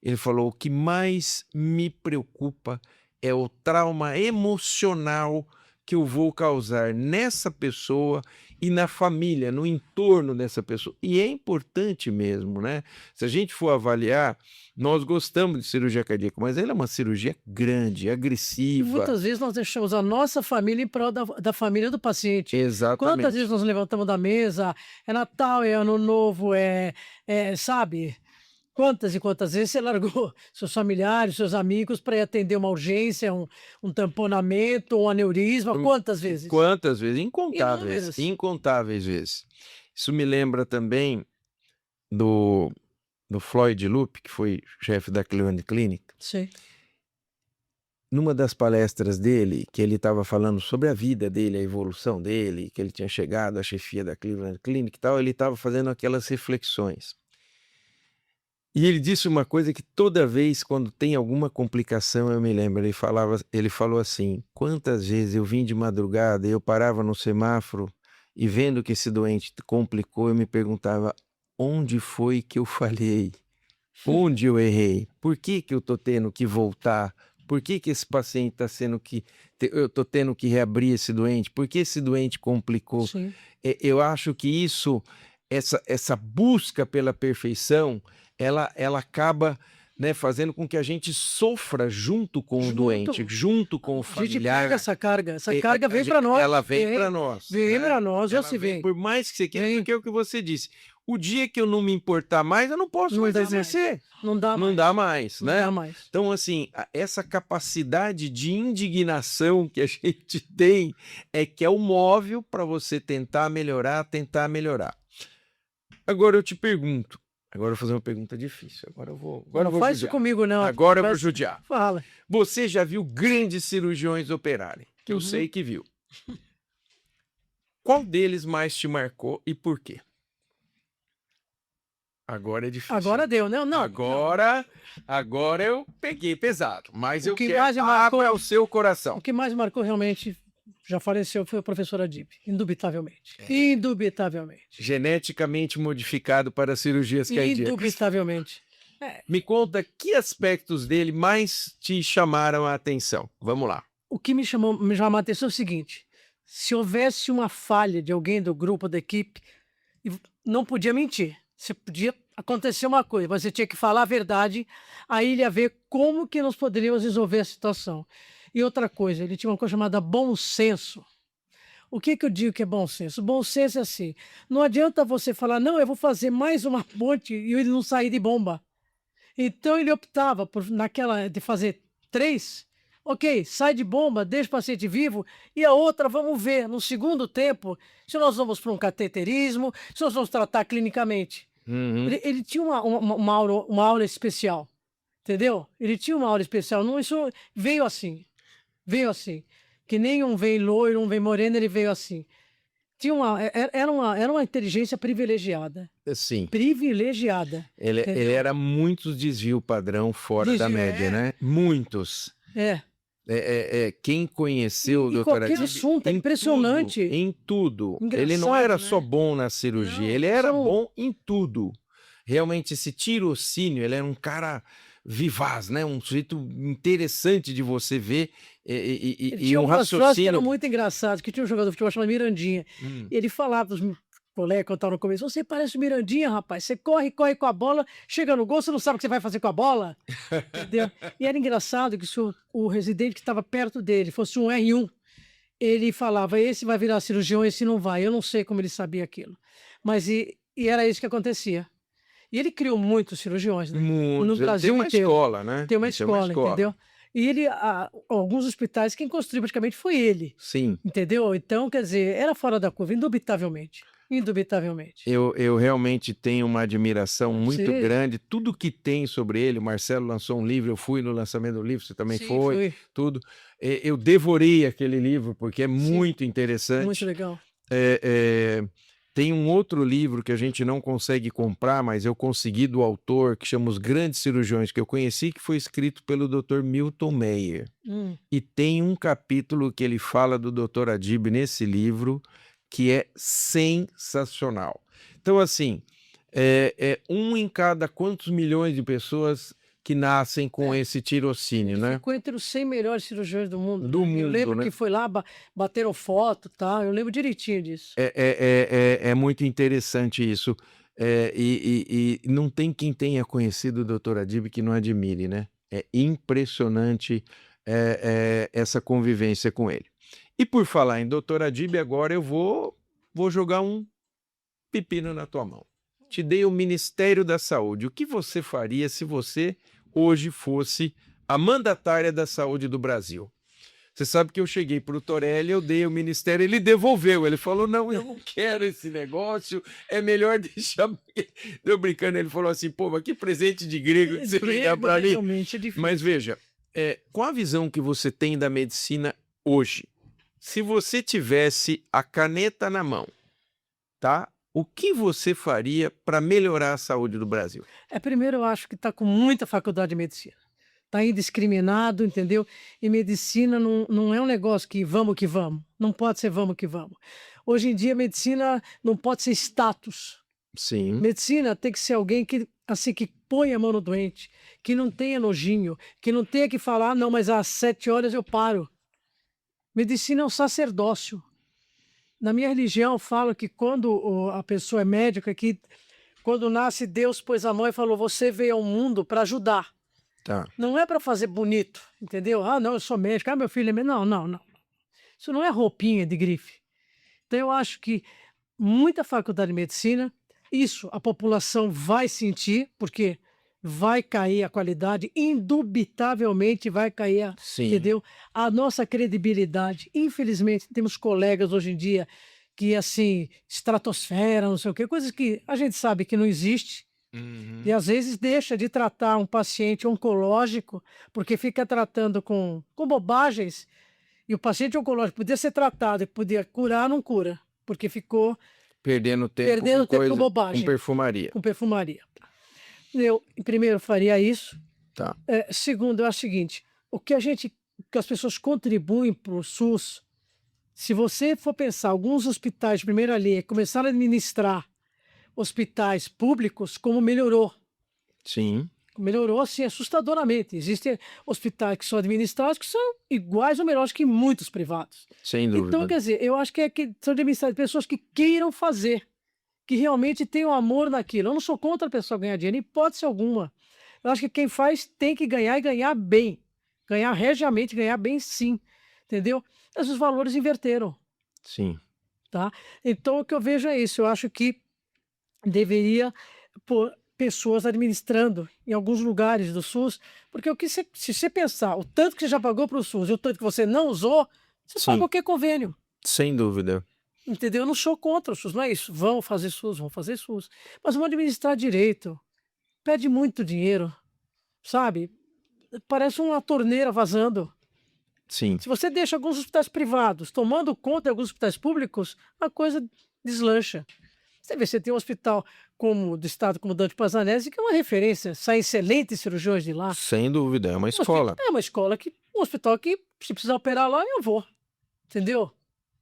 Ele falou: o que mais me preocupa é o trauma emocional que eu vou causar nessa pessoa e na família, no entorno dessa pessoa. E é importante mesmo, né? Se a gente for avaliar, nós gostamos de cirurgia cardíaca, mas ela é uma cirurgia grande, E agressiva. muitas vezes nós deixamos a nossa família em prol da família do paciente. Quantas Exatamente. vezes nós levantamos da mesa, é Natal, é Ano Novo, sabe? Quantas e quantas vezes você largou seus familiares, seus amigos para ir atender uma urgência, um tamponamento, um aneurisma? Quantas vezes? Quantas vezes? Incontáveis. Inúmeras. Incontáveis vezes. Isso me lembra também do Floyd Lupe, que foi chefe da Cleveland Clinic. Sim. numa das palestras dele, que ele estava falando sobre a vida dele, a evolução dele, que ele tinha chegado à chefia da Cleveland Clinic e tal, ele estava fazendo aquelas reflexões. E ele disse uma coisa que toda vez quando tem alguma complicação eu me lembro, ele falou assim: quantas vezes eu vim de madrugada e eu parava no semáforo e vendo que esse doente complicou, eu me perguntava onde foi que eu falhei? Onde eu errei? Por que que eu tô tendo que voltar? Por que que esse paciente está sendo que eu tô tendo que reabrir esse doente? Por que esse doente complicou? Sim. Eu acho que isso, essa busca pela perfeição, ela acaba, né, fazendo com que a gente sofra junto com o doente, junto com o A gente pega familiar. essa carga vem para nós. Ela vem para nós. Vem né? para nós, ou Ela se vem. Por mais que você queira, Vem. porque é o que você disse. O dia que eu não me importar mais, eu não posso Não mais dá mais. exercer. Não dá Não mais. dá mais, Não né? dá mais. Então, assim, essa capacidade de indignação que a gente tem é que é o móvel para você tentar melhorar. Agora eu te pergunto. Agora eu vou fazer uma pergunta difícil. Agora eu vou Não faz isso judiar. comigo, não. Agora eu vou judiar. Fala. Você já viu grandes cirurgiões operarem? Que eu Uhum. sei que viu. Qual deles mais te marcou e por quê? Agora é difícil. Agora deu, né? Não. Agora eu peguei pesado, mas O eu que quero mais marcou abra o seu coração. O que mais marcou realmente, já faleceu, foi o professor Adib, indubitavelmente. Indubitavelmente. Geneticamente modificado para cirurgias cardíacas. Indubitavelmente. Me conta que aspectos dele mais te chamaram a atenção. Vamos lá. O que me chamou a atenção é o seguinte: se houvesse uma falha de alguém do grupo, da equipe, não podia mentir. Você podia acontecer uma coisa, você tinha que falar a verdade, aí ele ia ver como que nós poderíamos resolver a situação. E outra coisa, ele tinha uma coisa chamada bom senso. O que eu digo que é bom senso? Bom senso é assim, não adianta você falar, não, eu vou fazer mais uma ponte e ele não sair de bomba. Então ele optava por, de fazer 3, ok, sai de bomba, deixa o paciente vivo, e a outra vamos ver no segundo tempo se nós vamos para um cateterismo, se nós vamos tratar clinicamente. Uhum. Ele tinha uma aula especial, entendeu? Ele tinha uma aula especial, não, isso veio assim, que nem um vem loiro, um vem moreno, ele veio assim. Era uma inteligência privilegiada. Sim. Privilegiada. Ele era muitos desvio padrão fora da média, né? Muitos. Quem conheceu o Dr. qualquer assunto, é impressionante. Em tudo. Engraçado, ele não era né? só bom na cirurgia, ele era bom em tudo. Realmente, esse tirocínio, ele era um cara vivaz, né? Um sujeito interessante de você ver e um raciocínio. Que era muito engraçado, que tinha um jogador de futebol chamado Mirandinha. Ele falava dos colegas quando estava no começo, você parece o Mirandinha, rapaz, você corre com a bola, chega no gol, você não sabe o que você vai fazer com a bola, entendeu? E era engraçado que se o residente que estava perto dele fosse um R1, ele falava, esse vai virar cirurgião, esse não vai. Eu não sei como ele sabia aquilo, mas era isso que acontecia. E ele criou muitos cirurgiões, né? No Brasil inteiro. Tem uma escola, né? Tem uma escola, entendeu? E ele, alguns hospitais, quem construiu praticamente foi ele. Sim. Entendeu? Então, quer dizer, era fora da curva, indubitavelmente. Indubitavelmente. Eu realmente tenho uma admiração muito grande. Tudo que tem sobre ele, o Marcelo lançou um livro, eu fui no lançamento do livro, você também foi. Tudo. Eu devorei aquele livro, porque é muito interessante. Muito legal. Tem um outro livro que a gente não consegue comprar, mas eu consegui do autor, que chama Os Grandes Cirurgiões, que eu conheci, que foi escrito pelo Dr. Milton Meyer. E tem um capítulo que ele fala do Dr. Adib nesse livro, que é sensacional. Então, assim, um em cada quantos milhões de pessoas que nascem com esse tirocínio, né? Ficou entre os 100 melhores cirurgiões do mundo. Eu lembro que foi lá, bateram foto, tá? Eu lembro direitinho disso. É muito interessante isso. E não tem quem tenha conhecido o Dr. Adib que não admire, né? É impressionante essa convivência com ele. E por falar em Dr. Adib, agora eu vou jogar um pepino na tua mão. Te dei o Ministério da Saúde. O que você faria se você hoje fosse a mandatária da saúde do Brasil? Você sabe que eu cheguei para o Torelli, eu dei o ministério, ele devolveu. Ele falou, não, eu não quero esse negócio, é melhor deixar... Deu brincando, ele falou assim, pô, mas que presente de grego que você me dá para mim. Mas veja, com a visão que você tem da medicina hoje, se você tivesse a caneta na mão, tá? O que você faria para melhorar a saúde do Brasil? Primeiro eu acho que está com muita faculdade de medicina. Está indiscriminado, entendeu? E medicina não é um negócio que vamos. Não pode ser vamos que vamos. Hoje em dia, medicina não pode ser status. Sim, Medicina tem que ser alguém que, assim, que põe a mão no doente, que não tenha nojinho, que não tenha que falar, não, mas às 7 horas eu paro. Medicina é um sacerdócio. Na minha religião, eu falo que quando a pessoa é médica, que quando nasce, Deus pôs a mão e falou: você veio ao mundo para ajudar. tá. Não é para fazer bonito, entendeu? Ah, não, eu sou médico. Ah, meu filho é médico. Não, não, não. Isso não é roupinha de grife. Então, eu acho que muita faculdade de medicina, isso a população vai sentir, porque vai cair a qualidade, indubitavelmente vai cair, Sim, entendeu? A nossa credibilidade. Infelizmente, temos colegas hoje em dia que, assim, estratosfera, não sei o quê, coisas que a gente sabe que não existe. E às vezes deixa de tratar um paciente oncológico porque fica tratando com bobagens. E o paciente oncológico podia ser tratado e podia curar, não cura, porque ficou perdendo tempo perdendo com tempo com com bobagem, perfumaria. com perfumaria. Eu, primeiro, faria isso. Tá. Segundo, eu acho o seguinte: que as pessoas contribuem para o SUS, se você for pensar, alguns hospitais de primeira linha começaram a administrar hospitais públicos, como melhorou. Sim, Melhorou, assim, assustadoramente. Existem hospitais que são administrados que são iguais ou melhores que muitos privados. sem Então, dúvida. quer dizer, eu acho que são administrados pessoas que queiram fazer, que realmente tenham amor naquilo. Eu não sou contra a pessoa ganhar dinheiro, em hipótese alguma. Eu acho que quem faz tem que ganhar e ganhar bem. Ganhar regiamente, ganhar bem sim. Entendeu? Mas os valores inverteram, Sim, tá? Então, o que eu vejo é isso. Eu acho que deveria pôr pessoas administrando em alguns lugares do SUS, porque se você pensar o tanto que você já pagou para o SUS e o tanto que você não usou, você faz sim, qualquer convênio, sem dúvida. entendeu? Eu não sou contra o SUS, não é isso. Vão fazer SUS, mas vão administrar direito. Pede muito dinheiro, sabe? Parece uma torneira vazando. Sim, Se você deixa alguns hospitais privados tomando conta de alguns hospitais públicos, a coisa deslancha. Você vê, você tem um hospital como do estado, como o Dante Pazzanese, que é uma referência, saem excelentes cirurgiões de lá. sem dúvida. É uma escola. É uma escola um hospital que, se precisar operar lá, eu vou. Entendeu?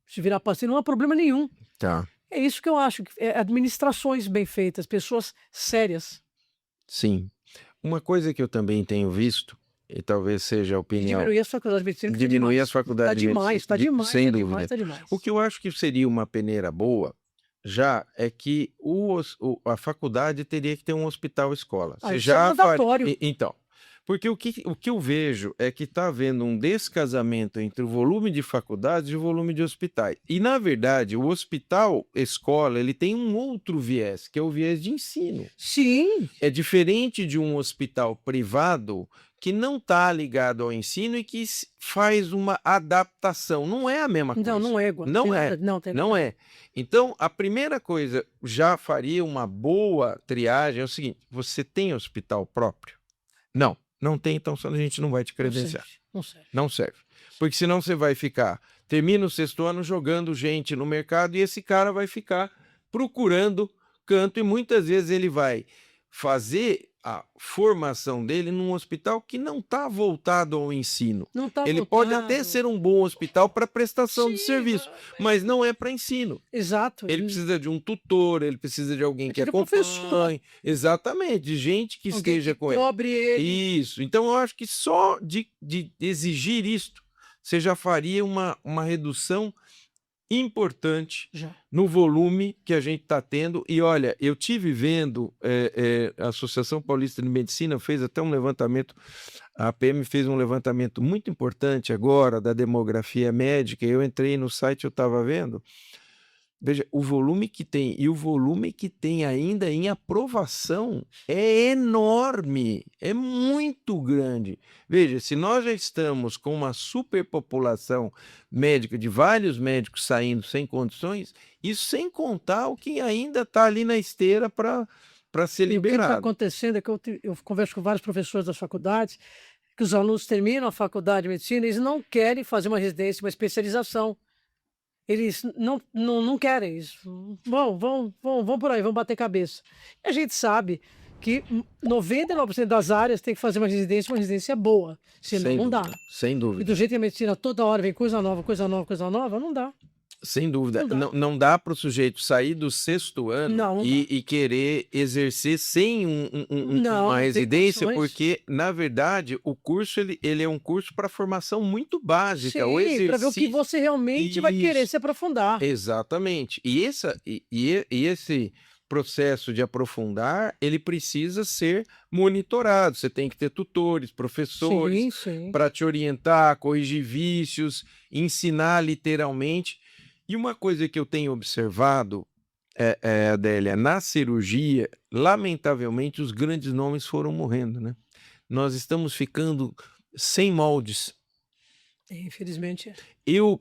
Se virar paciente, não há problema nenhum. Tá. É isso que eu acho, administrações bem feitas, pessoas sérias. Sim. Uma coisa que eu também tenho visto, e talvez seja a E opinião, diminuir as faculdades de medicina, que tá diminuir demais. as faculdades Tá de medicina. demais, tá demais, Sem tá dúvida. demais, tá demais. O que eu acho que seria uma peneira boa, já, é que a faculdade teria que ter um hospital-escola. Ah, Você isso é já mandatório. Então, porque o que eu vejo é que está havendo um descasamento entre o volume de faculdades e o volume de hospitais. E, na verdade, o hospital-escola ele tem um outro viés, que é o viés de ensino. Sim, É diferente de um hospital privado que não está ligado ao ensino e que faz uma adaptação. Não é a mesma coisa. não é igual. Não é. Não, tem Não é. Então, a primeira coisa, já faria uma boa triagem, é o seguinte: você tem hospital próprio? Não. Não tem, então a gente não vai te credenciar. Não serve. Não serve. Porque senão você vai ficar, termina o sexto ano jogando gente no mercado e esse cara vai ficar procurando canto e muitas vezes ele vai fazer a formação dele num hospital que não está voltado ao ensino. Não tá Ele pode voltado. até ser um bom hospital para prestação de Sim, serviço, mas não é para ensino. Exato. Ele precisa de um tutor, ele precisa de alguém que de um professor. acompanhe. Exatamente, de gente que Alguém esteja que com ele. cobre ele. Isso. Então, eu acho que só de exigir isto, você já faria uma redução importante Já. no volume que a gente está tendo. E olha, eu tive vendo, a Associação Paulista de Medicina fez até um levantamento, a APM fez um levantamento muito importante agora da demografia médica. Eu entrei no site, eu estava vendo. Veja, o volume que tem e o volume que tem ainda em aprovação é enorme, é muito grande. Veja, se nós já estamos com uma superpopulação médica, de vários médicos saindo sem condições, isso sem contar o que ainda está ali na esteira para ser E o que está liberado. acontecendo é que eu converso com vários professores das faculdades, que os alunos terminam a faculdade de medicina, eles não querem fazer uma residência, uma especialização. Eles não querem isso. Vão por aí, vão bater cabeça. E a gente sabe que 99% das áreas tem que fazer uma residência boa, senão Sem não dá. dúvida, sem E dúvida. do jeito que a medicina toda hora vem coisa nova, coisa nova, coisa nova, não dá. Sem dúvida. Não dá. Não dá para o sujeito sair do sexto ano Não dá. e querer exercer sem Não, uma não tem residência, condições. porque, na verdade, o curso ele é um curso para formação muito básica. O Sim, para ver o que exercício. você realmente vai querer Isso. se aprofundar. Exatamente. E esse processo de aprofundar, ele precisa ser monitorado. Você tem que ter tutores, professores Sim, sim. para te orientar, corrigir vícios, ensinar literalmente. E uma coisa que eu tenho observado, Adélia, na cirurgia, lamentavelmente, os grandes nomes foram morrendo, né? Nós estamos ficando sem moldes. Infelizmente. Eu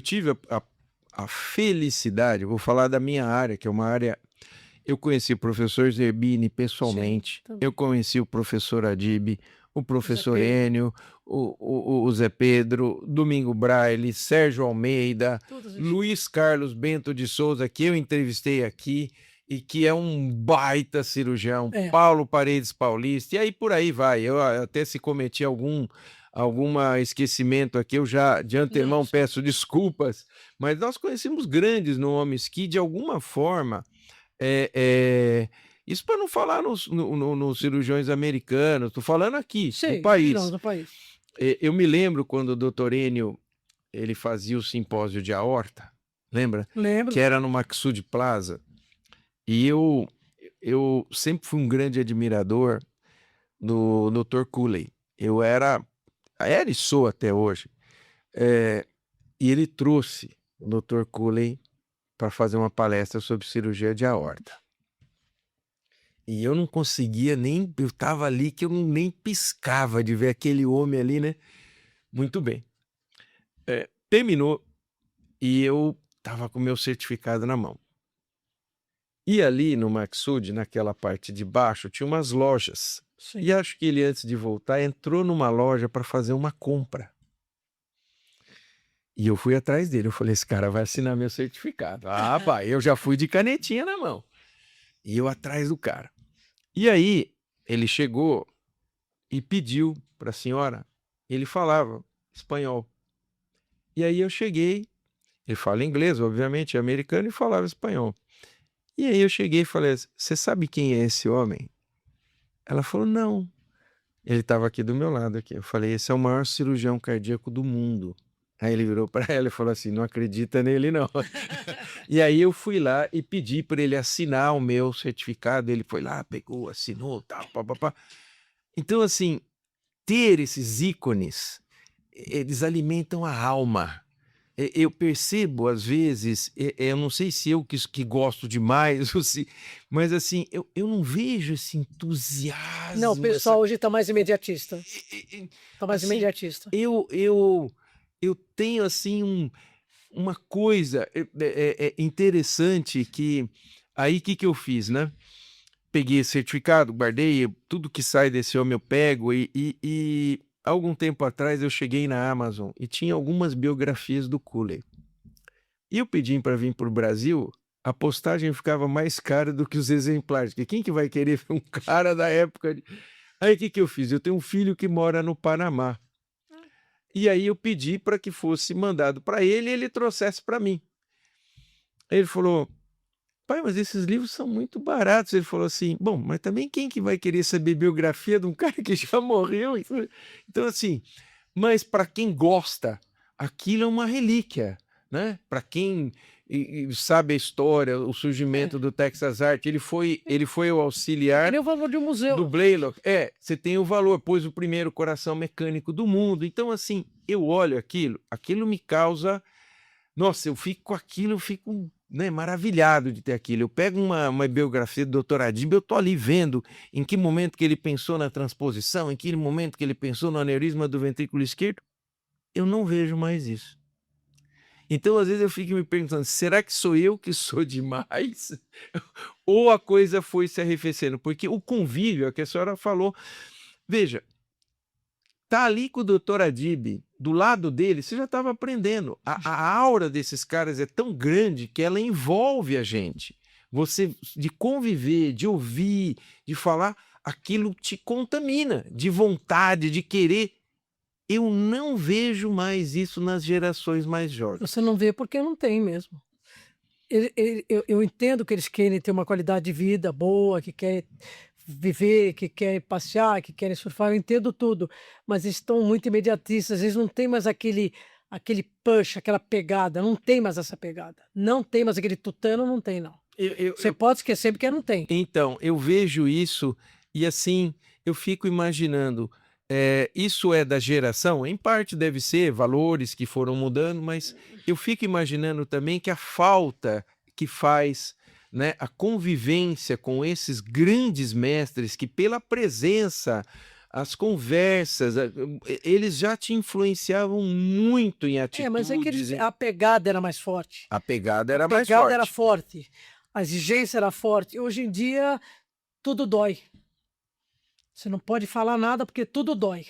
tive a felicidade, eu vou falar da minha área, que é uma área. Eu conheci o professor Zerbini pessoalmente, também. eu conheci o professor Adib, o professor Pedro. Enio, o Zé Pedro, Domingo Braille, Sérgio Almeida, Todos os- Luiz Carlos Bento de Souza, que eu entrevistei aqui e que é um baita cirurgião, É. Paulo Paredes Paulista, e aí por aí vai. Eu até se cometi algum esquecimento aqui, eu já de antemão Não, sim. peço desculpas, mas nós conhecemos grandes nomes que, de alguma forma, isso para não falar nos cirurgiões americanos, estou falando aqui, Sim, no país. não, no país. Eu me lembro quando o doutor Enio ele fazia o simpósio de aorta, lembra? Lembro. Que era no Maxud Plaza. E eu sempre fui um grande admirador do Dr. Cooley. Eu era e sou até hoje. E ele trouxe o Dr. Cooley para fazer uma palestra sobre cirurgia de aorta. E eu não conseguia nem, eu estava ali que eu nem piscava de ver aquele homem ali, né? Muito bem. Terminou e eu estava com o meu certificado na mão. E ali no Maxud, naquela parte de baixo, tinha umas lojas. Sim. E acho que ele, antes de voltar, entrou numa loja para fazer uma compra. E eu fui atrás dele. Eu falei, esse cara vai assinar meu certificado. Ah, pai, eu já fui de canetinha na mão. E eu atrás do cara. E aí, ele chegou e pediu para a senhora. Ele falava espanhol. E aí eu cheguei. Ele fala inglês, obviamente, é americano, e falava espanhol. E aí eu cheguei e falei, você sabe quem é esse homem? Ela falou, não. Ele estava aqui do meu lado. Aqui. Eu falei, esse é o maior cirurgião cardíaco do mundo. Aí ele virou para ela e falou assim, não acredita nele não. E aí eu fui lá e pedi para ele assinar o meu certificado. Ele foi lá, pegou, assinou, tal, papapá. Então, assim, ter esses ícones, eles alimentam a alma. Eu percebo, às vezes, eu não sei se eu que gosto demais, ou se, mas assim, eu não vejo esse entusiasmo. Não, o pessoal hoje está mais imediatista. Está mais assim, imediatista. Eu tenho, assim, uma coisa interessante que... Aí, o que eu fiz, né? Peguei esse certificado, guardei, tudo que sai desse homem eu pego e algum tempo atrás eu cheguei na Amazon e tinha algumas biografias do Cooley. E eu pedi para vir para o Brasil, a postagem ficava mais cara do que os exemplares, porque quem que vai querer ver um cara da época? Aí o que eu fiz? Eu tenho um filho que mora no Panamá. E aí eu pedi para que fosse mandado para ele e ele trouxesse para mim. Aí ele falou, pai, mas esses livros são muito baratos. Ele falou assim, bom, mas também quem que vai querer saber biografia de um cara que já morreu? Então, assim, mas para quem gosta, aquilo é uma relíquia, né? Para quem sabe a história, o surgimento do Texas Art, ele foi o auxiliar Nem o valor de um museu. do Blaylock. Você tem o valor, pôs o primeiro coração mecânico do mundo. Então, assim, eu olho aquilo me causa... Nossa, eu fico com aquilo, eu fico... né, maravilhado de ter aquilo. Eu pego uma biografia do Dr. Adib, eu tô ali vendo em que momento que ele pensou na transposição, em que momento que ele pensou no aneurisma do ventrículo esquerdo. Eu não vejo mais isso. Então, às vezes, eu fico me perguntando, será que sou eu que sou demais? Ou a coisa foi se arrefecendo? Porque o convívio, que a senhora falou, Veja, tá ali com o doutor Adib, do lado dele, você já estava aprendendo. A aura desses caras é tão grande que ela envolve a gente. Você, de conviver, de ouvir, de falar, aquilo te contamina, de vontade, de querer. Eu não vejo mais isso nas gerações mais jovens. Você não vê porque não tem mesmo. Eu entendo que eles querem ter uma qualidade de vida boa, que querem viver, que querem passear, que querem surfar, eu entendo tudo, mas eles estão muito imediatistas, eles não têm mais aquele push, aquela pegada, não tem mais essa pegada, não tem mais aquele tutano, não tem não. Você pode esquecer porque não tem. Então, eu vejo isso e assim, eu fico imaginando, isso é da geração? Em parte deve ser, valores que foram mudando, mas eu fico imaginando também que a falta que faz, né, a convivência com esses grandes mestres que pela presença, as conversas, eles já te influenciavam muito em Mas é que atitudes, a pegada era mais forte. a pegada A era mais pegada era forte. forte, a exigência era forte. Hoje em dia, tudo dói. Você não pode falar nada porque tudo dói.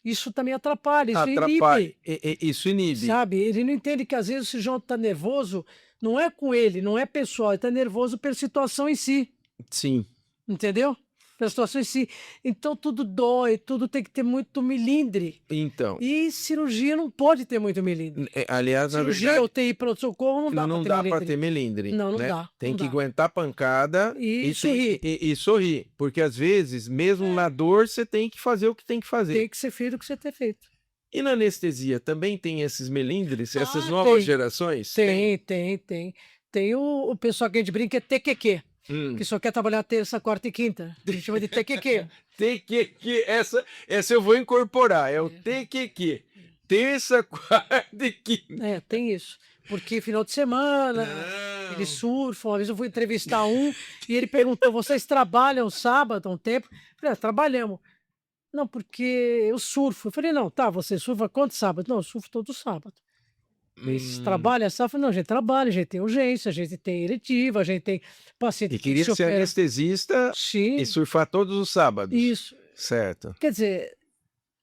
Isso também atrapalha, isso Atrapalha, inibe, isso inibe. sabe? Ele não entende que às vezes o João está nervoso, não é com ele, não é pessoal, ele está nervoso pela situação em si, Sim. entendeu? Pela situação em si. Então tudo dói, tudo tem que ter muito milindre. Então, E cirurgia não pode ter muito milindre. aliás, na Cirurgia verdade, ou UTI pronto-socorro não dá para ter melindre, Não, não né? dá. Tem não que dá. aguentar pancada E sorrir. e sorrir, porque às vezes, mesmo na dor, você tem que fazer o que tem que fazer. Tem que ser feito o que você ter feito. E na anestesia também tem esses melindres, essas Ah, novas tem. gerações? Tem. Tem o pessoal que a gente brinca é TQQ, que só quer trabalhar terça, quarta e quinta. A gente chama de TQQ. TQQ, essa eu vou incorporar, é o TQQ. Terça, quarta e quinta. Tem isso. Porque final de semana, Não. eles surfam. Uma vez eu fui entrevistar um e ele perguntou: vocês trabalham sábado há um tempo? Eu falei: trabalhamos. Não, porque eu surfo. Eu falei: não, tá, você surfa quantos sábados? Não, eu surfo todo sábado. Eles trabalham sábado? Eu falei: não, a gente trabalha, a gente tem urgência, a gente tem eletiva, a gente tem paciente E queria ser anestesista Sim, e surfar todos os sábados. isso. Certo. Quer dizer,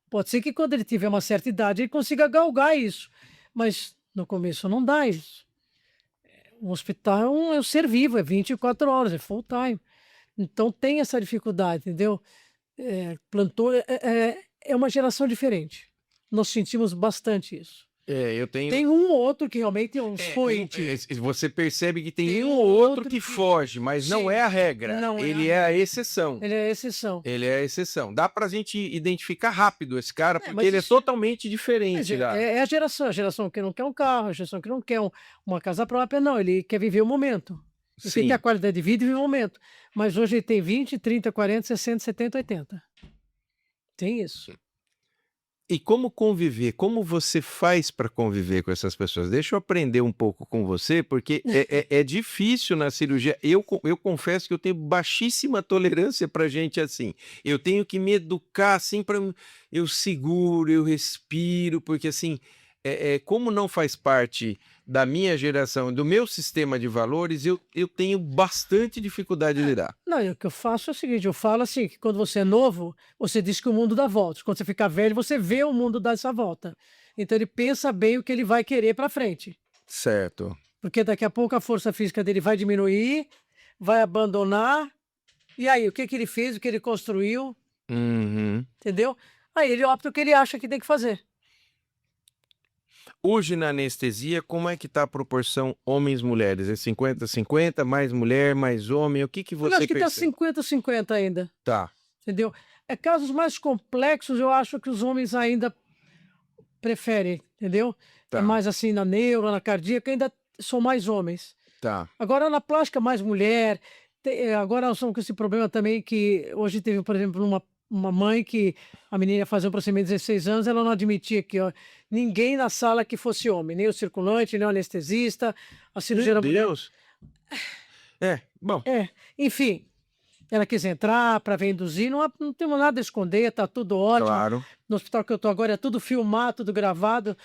pode ser que quando ele tiver uma certa idade ele consiga galgar isso, mas no começo não dá isso. Um hospital é um ser vivo, é 24 horas, é full time. Então tem essa dificuldade, entendeu? Plantou é uma geração diferente. Nós sentimos bastante isso. Eu tenho. Tem um ou outro que realmente é um expoente. Você percebe que tem um ou outro que foge, mas não é a regra. Não é Ele a é a exceção. Ele é a exceção. Ele é a exceção. Dá pra gente identificar rápido esse cara, porque mas ele é isso- totalmente diferente. É a geração que não quer um carro, a geração que não quer uma casa própria, não. Ele quer viver o momento. Ele quer Sim. ter a qualidade de vida e viver o momento. Mas hoje ele tem 20, 30, 40, 60, 70, 80. Tem isso. E como conviver? Como você faz para conviver com essas pessoas? Deixa eu aprender um pouco com você, porque é difícil na cirurgia. Eu confesso que eu tenho baixíssima tolerância para gente assim. Eu tenho que me educar assim para eu seguro, eu respiro, porque assim, como não faz parte da minha geração, do meu sistema de valores, eu tenho bastante dificuldade de lidar. Não, e o que eu faço é o seguinte, eu falo assim, que quando você é novo, você diz que o mundo dá voltas. Quando você ficar velho, você vê o mundo dar essa volta. Então ele pensa bem o que ele vai querer para frente. Certo. Porque daqui a pouco a força física dele vai diminuir, vai abandonar. E aí, o que ele fez, o que ele construiu, Uhum. entendeu? Aí ele opta o que ele acha que tem que fazer. Hoje na anestesia, como é que tá a proporção homens-mulheres? É 50-50, mais mulher, mais homem? O que Eu você acho que tá percebe? 50-50 ainda, Tá, entendeu? Casos mais complexos, eu acho que os homens ainda preferem, entendeu? tá, Mais assim na neuro, na cardíaca, ainda são mais homens. tá. Agora na plástica, mais mulher. Agora nós estamos com esse problema também que hoje teve, por exemplo, uma mãe que a menina ia fazer um procedimento de 16 anos, ela não admitia que ninguém na sala que fosse homem, nem o circulante, nem o anestesista, a cirurgia Meu da mulher. Deus. Bom, Enfim, ela quis entrar para ver induzir, não temos nada a esconder, tá tudo ótimo. claro. No hospital que eu tô agora é tudo filmado, tudo gravado.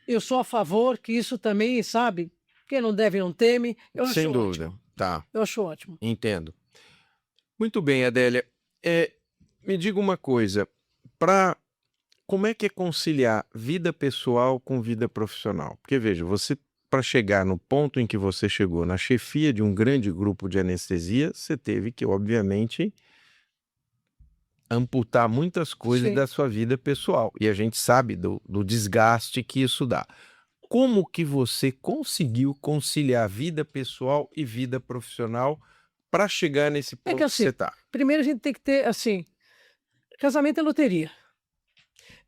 Eu sou a favor que isso também, sabe? Quem não deve não teme. Eu Sem acho dúvida. ótimo. Tá, Eu acho ótimo. entendo. Muito bem, Adélia. Me diga uma coisa, para como é que é conciliar vida pessoal com vida profissional? Porque veja, você para chegar no ponto em que você chegou, na chefia de um grande grupo de anestesia, você teve que, obviamente, amputar muitas coisas Sim. da sua vida pessoal. E a gente sabe do desgaste que isso dá. Como que você conseguiu conciliar vida pessoal e vida profissional para chegar nesse É que ponto que assim, você está? primeiro a gente tem que ter, assim, casamento é loteria.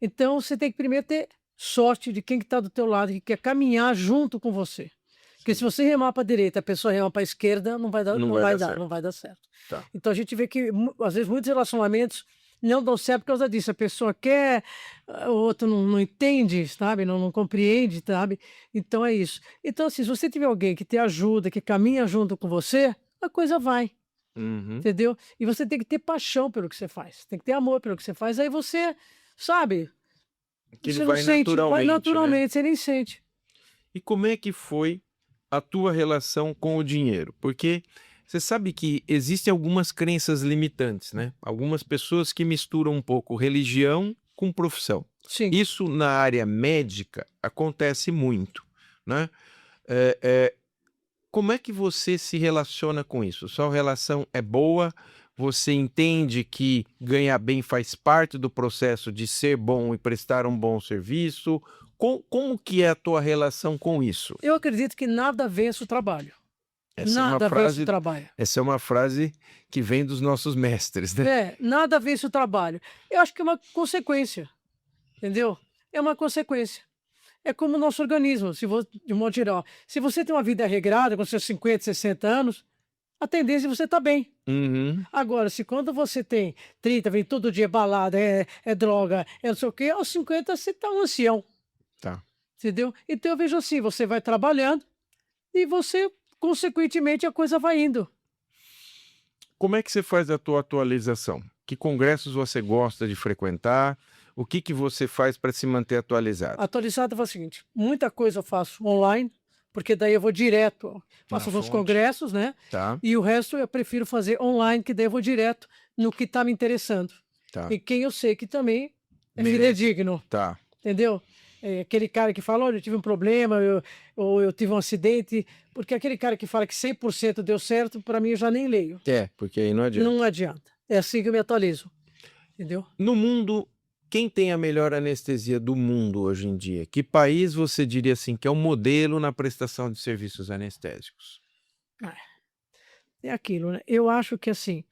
Então você tem que primeiro ter sorte de quem que tá do teu lado, que quer caminhar junto com você. Porque se Sim. você remar para a direita, a pessoa remar para a esquerda, não vai dar, Não não vai vai dar dar, certo. não vai dar certo. Tá. Então a gente vê que às vezes muitos relacionamentos não dão certo por causa disso. A pessoa quer, o outro não entende, sabe? Não compreende, sabe? Então é isso. Então, assim, se você tiver alguém que te ajuda, que caminha junto com você, a coisa vai, Uhum. entendeu? E você tem que ter paixão pelo que você faz, tem que ter amor pelo que você faz. Aí você, sabe, Aquilo você não vai sente, vai naturalmente, né? naturalmente, você nem sente. E como é que foi a tua relação com o dinheiro? Porque você sabe que existem algumas crenças limitantes, né? Algumas pessoas que misturam um pouco religião com profissão. Sim. Isso na área médica acontece muito, né? Eh eh, Como é que você se relaciona com isso? Sua relação é boa? Você entende que ganhar bem faz parte do processo de ser bom e prestar um bom serviço? Como que é a tua relação com isso? Eu acredito que nada vence o trabalho. Essa é uma Nada vence o frase trabalho. essa é uma frase que vem dos nossos mestres, né? É, nada vence o trabalho. Eu acho que é uma consequência, entendeu? É uma consequência. É como o nosso organismo, se vo de um modo geral. Se você tem uma vida regrada com seus 50, 60 anos, a tendência é você estar bem. Uhum, Agora, se quando você tem 30, vem todo dia balada, é droga, é não sei o quê, aos 50 você está um ancião, tá. entendeu? Então eu vejo assim, você vai trabalhando e você, consequentemente, a coisa vai indo. Como é que você faz a tua atualização? Que congressos você gosta de frequentar? O que que você faz para se manter atualizado? Atualizado faz o seguinte, muita coisa eu faço online, porque daí eu vou direto, Na faço nos fonte, congressos, né? tá, E o resto eu prefiro fazer online, que daí eu vou direto no que está me interessando. tá, E quem eu sei que também é merece. fidedigno, Tá. entendeu? É aquele cara que fala, olha, eu tive um problema, ou eu tive um acidente, porque aquele cara que fala que 100% deu certo, para mim eu já nem leio. É, porque aí não Não adianta. adianta. É assim que eu me atualizo, entendeu? No mundo, quem tem a melhor anestesia do mundo hoje em dia? Que país você diria assim que é um modelo na prestação de serviços anestésicos? É aquilo, né? Eu acho que assim,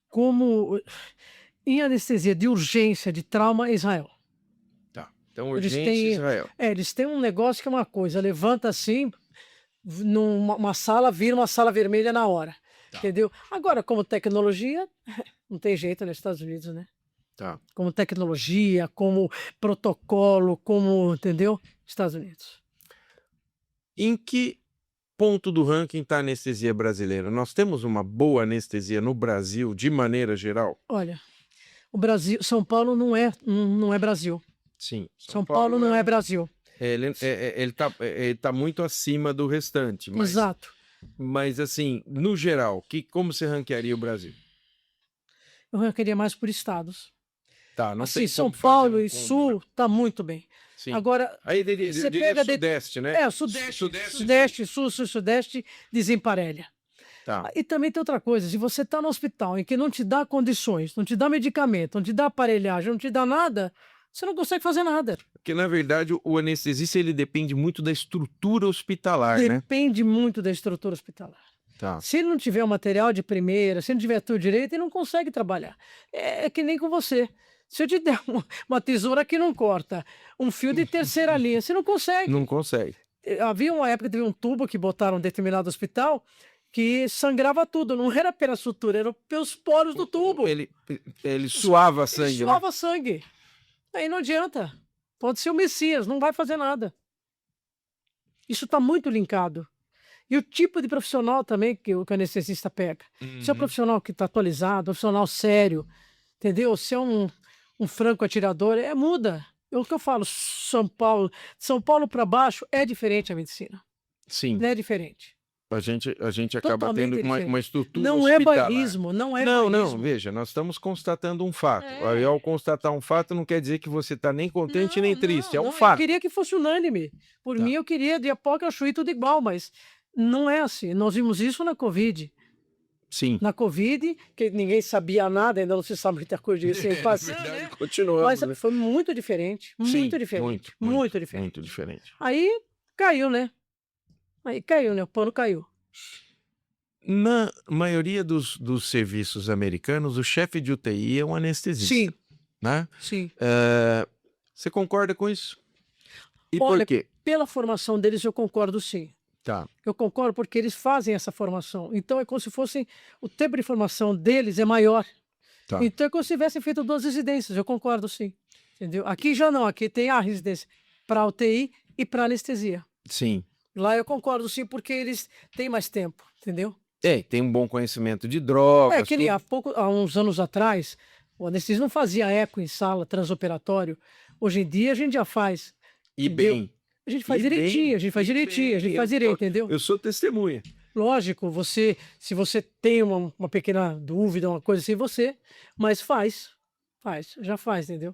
como em anestesia de urgência, de trauma, é Israel. Tá. Então, Eles urgência têm Israel. eles têm um negócio que é uma coisa, levanta assim, numa uma sala, vira uma sala vermelha na hora, Tá, entendeu. Agora como tecnologia, não tem jeito nos Estados Unidos, né. tá. Como tecnologia, como protocolo, como entendeu, Estados Unidos. Em que ponto do ranking está a anestesia brasileira? Nós temos uma boa anestesia no Brasil, de maneira geral? Olha, o Brasil São Paulo não é Brasil. Sim, São São Paulo Paulo não é é um Brasil. ele tá muito acima do restante, Exato. mas assim, no geral, como você ranquearia o Brasil? Eu ranquearia mais por estados. Tá, não Assim, tem São como fazer Paulo um e combo, né. Sul tá muito bem. Sim. Agora, Aí eu você diria pega de sudeste, né. o Sudeste, Sudeste e sul. Sudeste, Sul, Sudeste desemparelha. Tá. E também tem outra coisa, se você está no hospital em que não te dá condições, não te dá medicamento, não te dá aparelhagem, não te dá nada, você não consegue fazer nada. Porque na verdade o anestesista ele depende muito da estrutura hospitalar, né. Depende muito da estrutura hospitalar. Tá. Se ele não tiver o material de primeira, se ele não tiver tudo direito, ele não consegue trabalhar. É que nem com você. Se eu te der uma tesoura que não corta, um fio de terceira linha, você não consegue. Não consegue. Havia uma época, teve um tubo que botaram em um determinado hospital que sangrava tudo, não era pela sutura, era pelos poros do tubo. Ele suava Ele sangue, né. suava sangue. Aí não adianta. Pode ser o Messias, não vai fazer nada. Isso está muito linkado. E o tipo de profissional também que o anestesista pega. Se é um Uhum. profissional que está atualizado, um profissional sério, entendeu? Se é um franco atirador, muda. É o que eu falo, São Paulo para baixo é diferente a medicina. Sim. É diferente. A gente acaba Totalmente tendo uma diferente. estrutura Não é hospitalar. bairrismo, não é Não, não, bairrismo. veja, nós estamos constatando um fato. Aí, É. ao constatar um fato, não quer dizer que você está nem contente nem triste, é um Eu fato. queria que fosse unânime. Por Tá. mim, eu queria de Iapoca a Chuí tudo igual, mas não é assim. Nós vimos isso na Covid. Sim. Na Covid, que ninguém sabia nada, ainda não se sabe muita coisa disso sem passar, verdade, né? continuamos, Mas né? foi muito diferente, Sim, muito diferente, muito, muito diferente. muito diferente. Aí caiu, né? Aí caiu, né? O pano caiu. Na maioria dos serviços americanos, o chefe de UTI é um anestesista, Sim, né? sim. Você concorda com isso? E Olha, por quê? pela formação deles eu concordo sim. Tá. Eu concordo porque eles fazem essa formação. Então é como se fosse o tempo de formação deles é maior. Tá. Então é como se tivessem feito 2 residências, eu concordo sim. Entendeu? Aqui já não, aqui tem a residência para UTI e para anestesia. Sim. Lá eu concordo sim, porque eles têm mais tempo, entendeu? Tem um bom conhecimento de É drogas, que nem tudo. há uns anos atrás, o anestesista não fazia eco em sala transoperatório. Hoje em dia a gente já faz. E Entendeu? bem. A gente faz E bem, direitinho, a gente faz e direitinho, a gente bem. faz direito, entendeu? Eu sou testemunha. Lógico, se você tem uma pequena dúvida, uma coisa assim, mas faz, já faz, entendeu?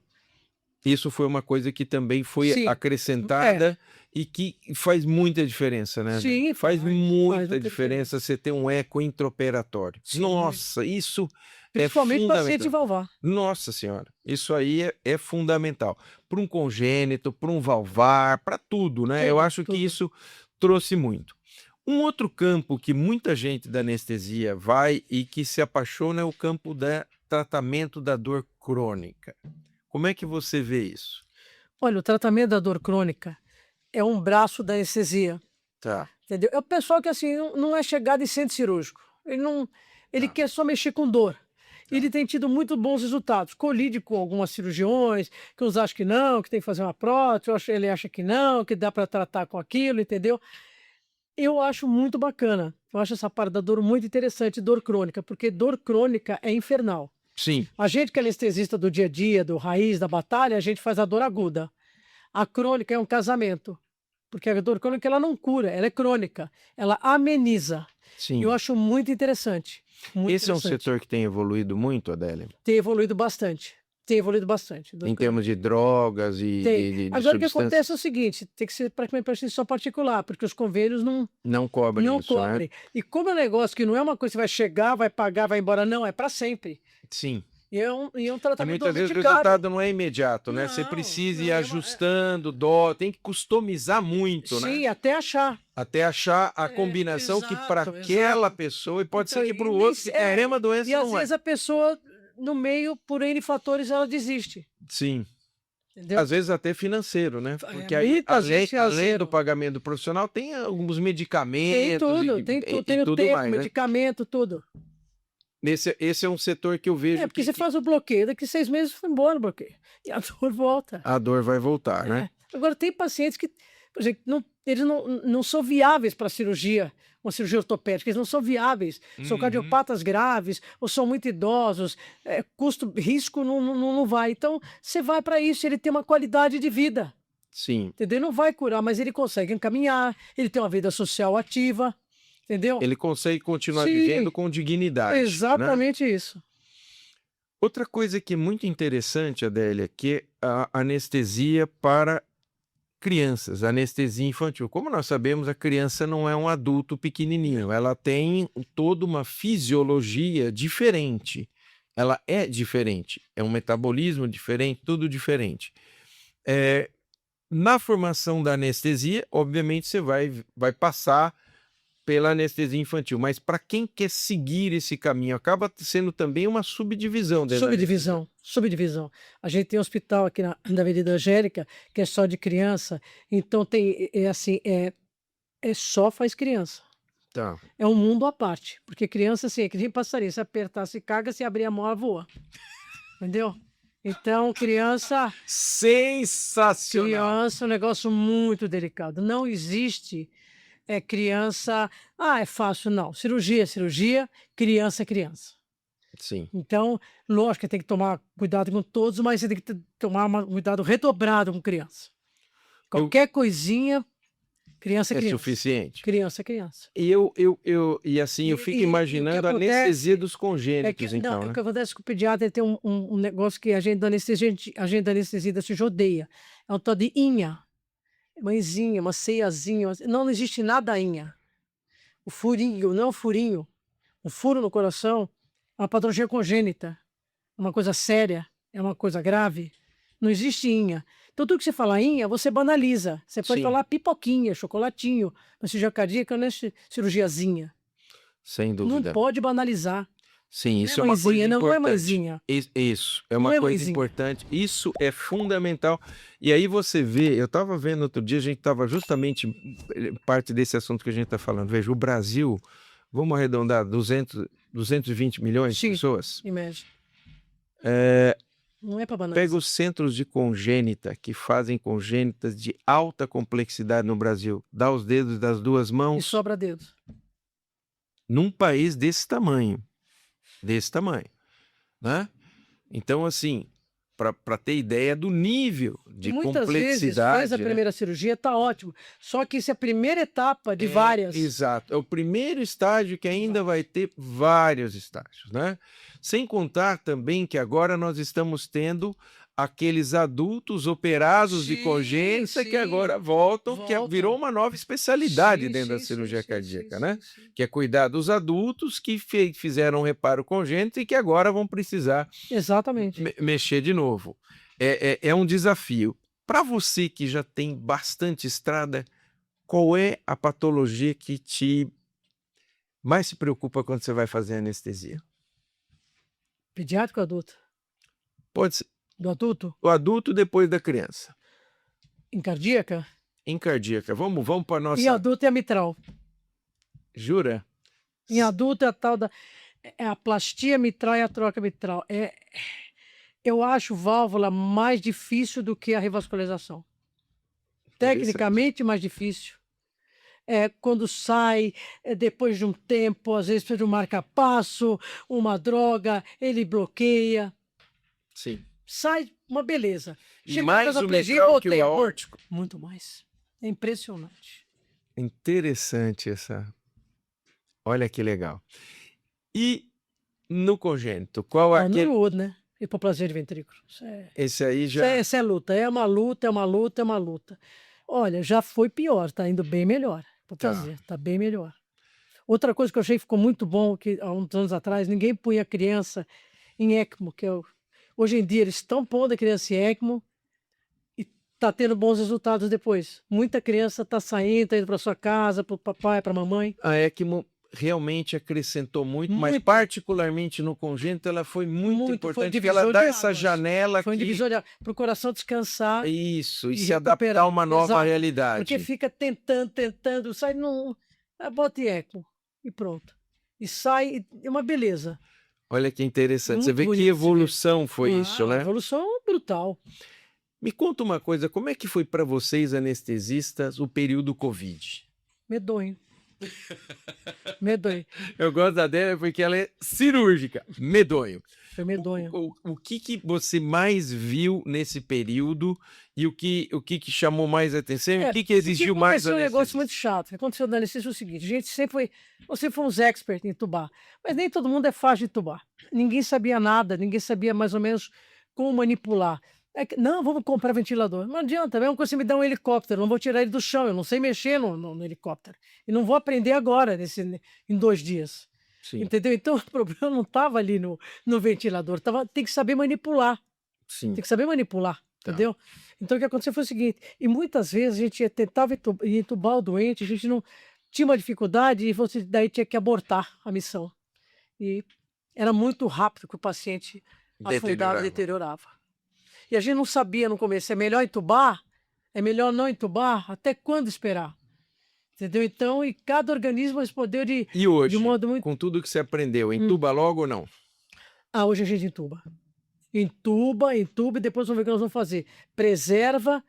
Isso foi uma coisa que também foi Sim, acrescentada e que faz muita diferença, né? sim, Faz faz muita muita diferença. diferença você ter um eco intraoperatório. Sim, Nossa, isso é principalmente paciente fundamental. valvar. Nossa senhora, isso aí é fundamental. Para um congênito, para um valvar, para tudo, né? Eu acho que Tudo. isso trouxe muito. Um outro campo que muita gente da anestesia vai e que se apaixona é o campo do tratamento da dor crônica. Como é que você vê isso? Olha, o tratamento da dor crônica é um braço da anestesia, Tá. entendeu? É o pessoal que assim não é chegado em centro cirúrgico. Ele Tá. quer só mexer com dor. Ele tem tido muito bons resultados. Colide com algumas cirurgiões, que uns acham que não, que tem que fazer uma prótese, ele acha que não, que dá para tratar com aquilo, entendeu? Eu acho muito bacana. Eu acho essa parte da dor muito interessante, dor crônica, porque dor crônica é infernal. Sim. A gente que é anestesista do dia a dia, do raiz, da batalha, a gente faz a dor aguda. A crônica é um casamento, porque a dor crônica ela não cura, ela é crônica, ela ameniza. Sim. Eu acho muito interessante. Muito Esse é um interessante. setor que tem evoluído muito, Adélia, Tem evoluído bastante. Tem evoluído bastante. em termos de drogas e Tem. de Agora o que substâncias. acontece é o seguinte, tem que ser praticamente só particular, porque os convênios Não cobrem não isso, né? cobrem. E como é um negócio que não é uma coisa que você vai chegar, vai pagar, vai embora, não, é para sempre. Sim. E é um E tratamento muitas vezes o dosificado. resultado não é imediato, né? Você Não, precisa não, ir é ajustando, tem que customizar muito, né? Sim, até achar. Até achar a combinação que para exato, aquela exato. pessoa, e pode ser Então, que para o e nem outro, se- que é uma doença, E às não é. vezes a pessoa, no meio, por N fatores, ela desiste. Sim. Entendeu? Às vezes até financeiro, né? É, Porque aí, muitas vezes além financeiro. do pagamento do profissional, tem alguns Tem medicamentos tudo, e tem o tudo tempo, mais, né? medicamento, tudo. Esse é um setor que eu vejo É, porque você que faz o bloqueio, daqui 6 meses foi embora o bloqueio. E a dor volta. a dor vai voltar, né? Agora, tem pacientes que, por exemplo, eles não são viáveis para cirurgia, uma cirurgia ortopédica, eles não são viáveis. São Uhum. cardiopatas graves, ou são muito idosos, custo-risco não vai. Então, você vai para isso, ele tem uma qualidade de vida, Sim. entendeu? Não vai curar, mas ele consegue encaminhar, ele tem uma vida social ativa, entendeu? Ele consegue continuar Sim. vivendo com dignidade, né? Exatamente isso. Outra coisa que é muito interessante, Adélia, que é a anestesia para crianças, anestesia infantil. Como nós sabemos, a criança não é um adulto pequenininho, ela tem toda uma fisiologia diferente. Ela é diferente, é um metabolismo diferente, tudo diferente. Na formação da anestesia, obviamente, você vai passar pela anestesia infantil, mas para quem quer seguir esse caminho, acaba sendo também uma subdivisão dentro da Subdivisão. A gente tem um hospital aqui na Avenida Angélica, que é só de criança, então tem, só faz criança. Tá. É um mundo à parte, porque criança, assim, é que nem passarinho, se apertar, se caga, se abrir a mão, ela voa. Entendeu? Então, criança Sensacional! é um negócio muito delicado. Não existe criança, é fácil, não. Cirurgia é cirurgia, criança é criança. Sim. Então, lógico que tem que tomar cuidado com todos, mas você tem que tomar um cuidado redobrado com criança. Qualquer coisinha Criança é É criança. suficiente? Criança é criança. E assim, eu fico E o que imaginando a acontece anestesia dos é que congênitos, não, então, o né? que acontece com o pediatra, ele tem um negócio que a gente da anestesia, a gente da anestesista se odeia. É um tal de inha, mãezinha, uma ceiazinha, não existe nada inha. O furinho, não é um furinho. Um furo no coração é uma patologia congênita, é uma coisa séria, é uma coisa grave. Não existe inha. Então, tudo que você fala inha, você banaliza. Você pode Sim, falar pipoquinha, chocolatinho, mas cirurgia cardíaca não é cirurgiazinha. sem Não dúvida. pode banalizar. Sim, Não é isso é uma coisa mãezinha, não é importante. mãezinha. Isso é Não uma é coisa mãezinha. importante. Isso é fundamental. E aí você vê, eu estava vendo outro dia, a gente estava justamente parte desse assunto que a gente está falando. Veja, o Brasil, vamos arredondar, 220 milhões de Sim, pessoas. em média. Não é para Pega banalizar. os centros de congênita que fazem congênitas de alta complexidade no Brasil. Dá os dedos das duas E mãos sobra dedo. num país desse tamanho, né? Então, assim, para ter ideia do nível E de muitas vezes faz a complexidade, né? primeira cirurgia, tá ótimo. Só que isso é a primeira etapa de É, várias. exato. É o primeiro estágio que ainda vai ter vários estágios, né? Sem contar também que agora nós estamos tendo aqueles adultos operados de Sim, congênita que sim. agora voltam, que virou Voltam. uma nova especialidade Sim, dentro da sim, sim, cirurgia sim, cardíaca, sim, né? sim, sim. Que é cuidar dos adultos que fizeram um reparo congênito e que agora vão precisar Exatamente. mexer de novo. É um desafio. Para você que já tem bastante estrada, qual é a patologia que te mais se preocupa quando você vai fazer anestesia? Pediátrico ou adulto? Pode ser Do adulto? o adulto depois da criança. Em cardíaca? Em cardíaca. Vamos para Em nossa. adulto é a mitral. Jura? Em adulto é a tal da é a plastia mitral e a troca mitral. Eu acho válvula mais difícil do que a revascularização. Tecnicamente mais difícil. Quando sai, depois de um tempo, às vezes precisa de um marca-passo, uma droga, ele bloqueia. Sim. Sai uma beleza. E Chega mais na o plegia, mitral que o voltei. aórtico. Muito mais. É impressionante. Interessante essa. Olha que legal. E no congênito, qual é Ah, no aquele? UOD, né? Hipoplasia de ventrículo. Esse aí já. Isso é luta. É uma luta, é uma luta, é uma luta. Olha, já foi pior, tá indo bem melhor. Hipoplasia, tá bem melhor. Outra coisa que eu achei que ficou muito bom, que há uns anos atrás, ninguém punha criança em ECMO, hoje em dia eles estão pondo a criança em ECMO e tá tendo bons resultados depois. Muita criança tá saindo, tá indo para sua casa, para o papai, para a mamãe. A ECMO realmente acrescentou muito, mas Muito. particularmente no congênito ela foi muito Foi importante, porque divisor ela dá de essa águas. janela Foi um aqui. divisor para o coração descansar Isso, e e se adaptar a recuperar. uma nova Exato. realidade. Porque fica tentando, sai não, bota em ECMO e pronto. E sai, é uma beleza. Olha que interessante. Você Muito vê que bonito de se ver. evolução foi isso, Uma né? evolução brutal. Me conta uma coisa, como é que foi para vocês, anestesistas, o período Covid? Medonho. Medonho. Eu gosto da dela porque ela é cirúrgica. Medonho. Foi medonho. O que você mais viu nesse período e o que chamou mais atenção e o que exigiu mais Aconteceu um negócio anestesia? muito chato. O que aconteceu na anestesia é o seguinte: a gente sempre foi. Você foi uns experts em entubar, mas nem todo mundo é fácil de entubar. Ninguém sabia nada, ninguém sabia mais ou menos como manipular. Não, vamos comprar ventilador. Não adianta, é uma coisa você me dá um helicóptero, eu não vou tirar ele do chão, eu não sei mexer no helicóptero. E não vou aprender agora, em 2 dias. Sim, Entendeu? Então o problema não estava ali no ventilador, tem que saber manipular. sim. Tem que saber manipular, Tá. entendeu? Então o que aconteceu foi o seguinte, e muitas vezes a gente tentava entubar o doente, a gente não tinha uma dificuldade e você daí tinha que abortar a missão. E era muito rápido que o paciente afundava, deteriorava. E a gente não sabia no começo, é melhor entubar? É melhor não entubar? Até quando esperar? Entendeu? Então, e cada organismo respondeu de E hoje, um modo muito... com tudo que você aprendeu, entuba logo ou não? Hoje a gente entuba. Entuba e depois vamos ver o que nós vamos fazer. Preserva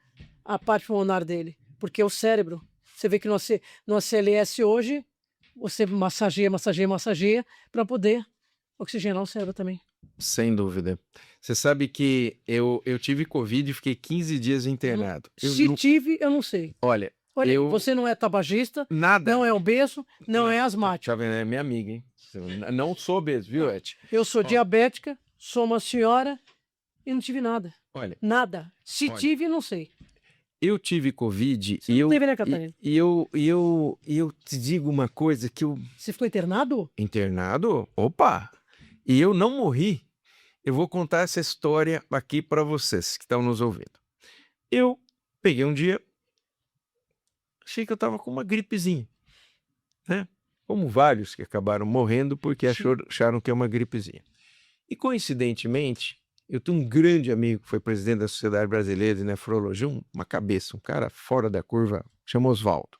a parte pulmonar dele, porque o cérebro, você vê que no ACLS hoje, você massageia para poder oxigenar o cérebro também. Sem dúvida. Você sabe que eu tive Covid e fiquei 15 dias internado. Se tive, eu não sei. Olha, Olha, Eu você não é tabagista, nada. não é obeso, não é asmático. Tá vendo? É minha amiga, hein? Eu não sou obeso, viu, Et? Eu sou Ó, diabética, sou uma senhora e não tive nada. olha, Nada. Se olha. tive, não sei. Eu tive Covid Você e não eu, teve, né, e, Catarina? e eu te digo uma coisa que eu Você ficou internado? internado, opa, e eu não morri. Eu vou contar essa história aqui para vocês que estão nos ouvindo. Eu peguei um dia, achei que eu tava com uma gripezinha, né? Como vários que acabaram morrendo porque Sim. acharam que é uma gripezinha. E coincidentemente, eu tenho um grande amigo que foi presidente da Sociedade Brasileira de Nefrologia, uma cabeça, um cara fora da curva, chama Oswaldo.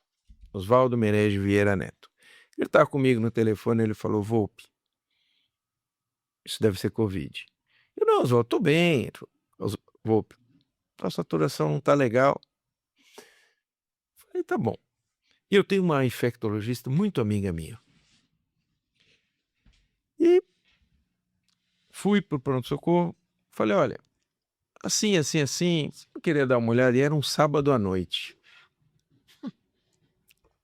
Oswaldo Menezes Vieira Neto. Ele estava comigo no telefone, ele falou: Volpe, isso deve ser Covid. Eu, não, Oswaldo, tô bem. Ele falou, Volpe, a saturação não tá legal. Eu falei, tá bom. E eu tenho uma infectologista muito amiga minha. E fui pro pronto-socorro, falei, olha, assim, assim, assim, eu queria dar uma olhada, e era um sábado à noite.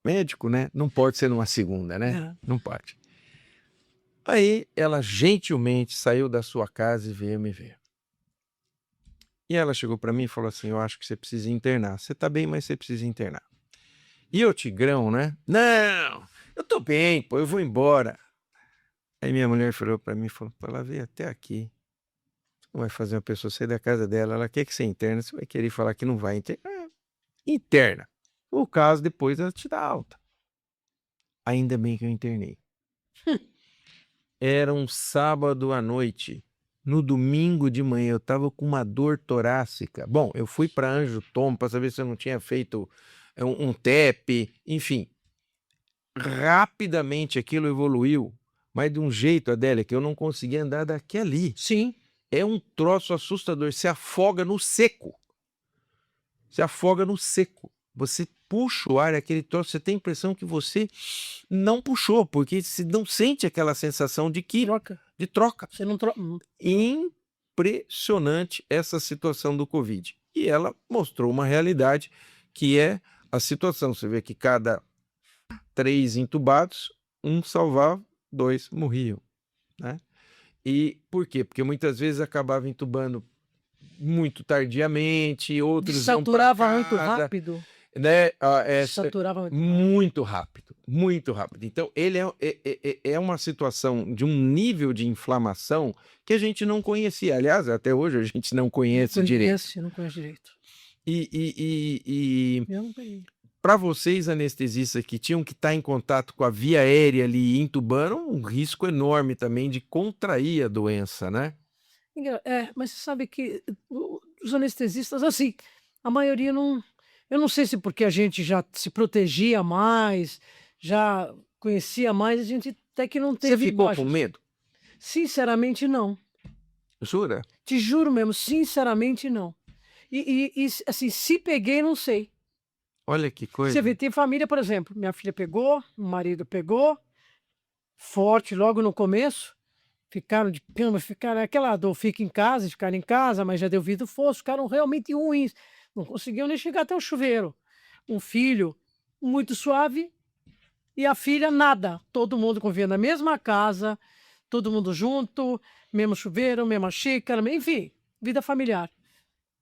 Médico, né? Não pode ser numa segunda, né? É. Não pode. Aí ela gentilmente saiu da sua casa e veio me ver. E ela chegou para mim e falou assim: eu acho que você precisa internar. Você tá bem, mas você precisa internar. E eu, tigrão, né? Não, eu tô bem, pô, eu vou embora. Aí minha mulher falou para mim e falou: ela veio até aqui. Você não vai fazer uma pessoa sair da casa dela, ela quer que você interna, você vai querer falar que não vai internar. Interna. O caso, depois ela te dá alta. Ainda bem que eu internei. Era um sábado à noite. No domingo de manhã eu estava com uma dor torácica. Bom, eu fui para Anjo Tom para saber se eu não tinha feito um TEP, enfim. Rapidamente aquilo evoluiu, mas de um jeito, Adélia, que eu não conseguia andar daqui ali. Sim. É um troço assustador, se afoga no seco. Se afoga no seco. Você puxa o ar, aquele troço, você tem a impressão que você não puxou, porque você não sente aquela sensação de que Troca. de troca. Você não troca. Impressionante essa situação do Covid. E ela mostrou uma realidade que é a situação. Você vê que cada 3 entubados, 1 salvava, 2 morriam, né? E por quê? Porque muitas vezes acabava entubando muito tardiamente, outros iam para Saturava muito casa, rápido. né? Saturava muito rápido. Muito rápido, muito rápido. Então, ele é uma situação de um nível de inflamação que a gente não conhecia. Aliás, até hoje a gente não conhece direito. Não conheço direito. E Eu não conheço. para vocês, anestesistas, que tinham que estar em contato com a via aérea ali, intubando, um risco enorme também de contrair a doença, né? Mas você sabe que os anestesistas, assim, a maioria não. Eu não sei se porque a gente já se protegia mais, já conhecia mais, a gente até que não Você teve ficou com baixas. medo? Sinceramente, não. Jura? Te juro mesmo, sinceramente, não. Assim, se peguei, não sei. Olha que Você coisa. vê, tem família, por exemplo, minha filha pegou, o marido pegou, forte logo no começo, ficaram de cama, ficaram aquela dor, fica em casa, ficaram em casa, mas já deu vida fosso, ficaram realmente ruins, não conseguiam nem chegar até o chuveiro. Um filho muito suave e a filha nada, todo mundo convivia na mesma casa, todo mundo junto, mesmo chuveiro, mesma xícara, enfim, vida familiar.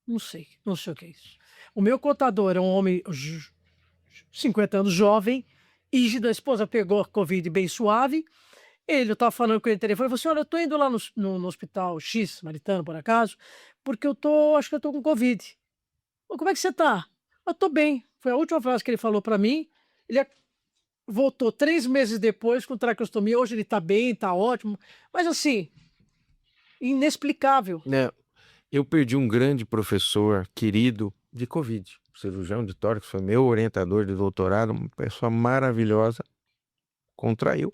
Não sei o que é isso. O meu contador é um homem 50 anos, jovem, rígido, a esposa pegou a Covid bem suave. Eu estava falando com ele no telefone, ele falou assim: olha, eu tô indo lá no hospital X, Maritano, por acaso, porque acho que eu tô com Covid. Como é que você tá? Eu tô bem. Foi a última frase que ele falou para mim. Ele voltou 3 meses depois com traqueostomia. Hoje ele tá bem, tá ótimo. Mas assim, inexplicável. Né? Eu perdi um grande professor querido de Covid, cirurgião de tórax, foi meu orientador de doutorado, uma pessoa maravilhosa, contraiu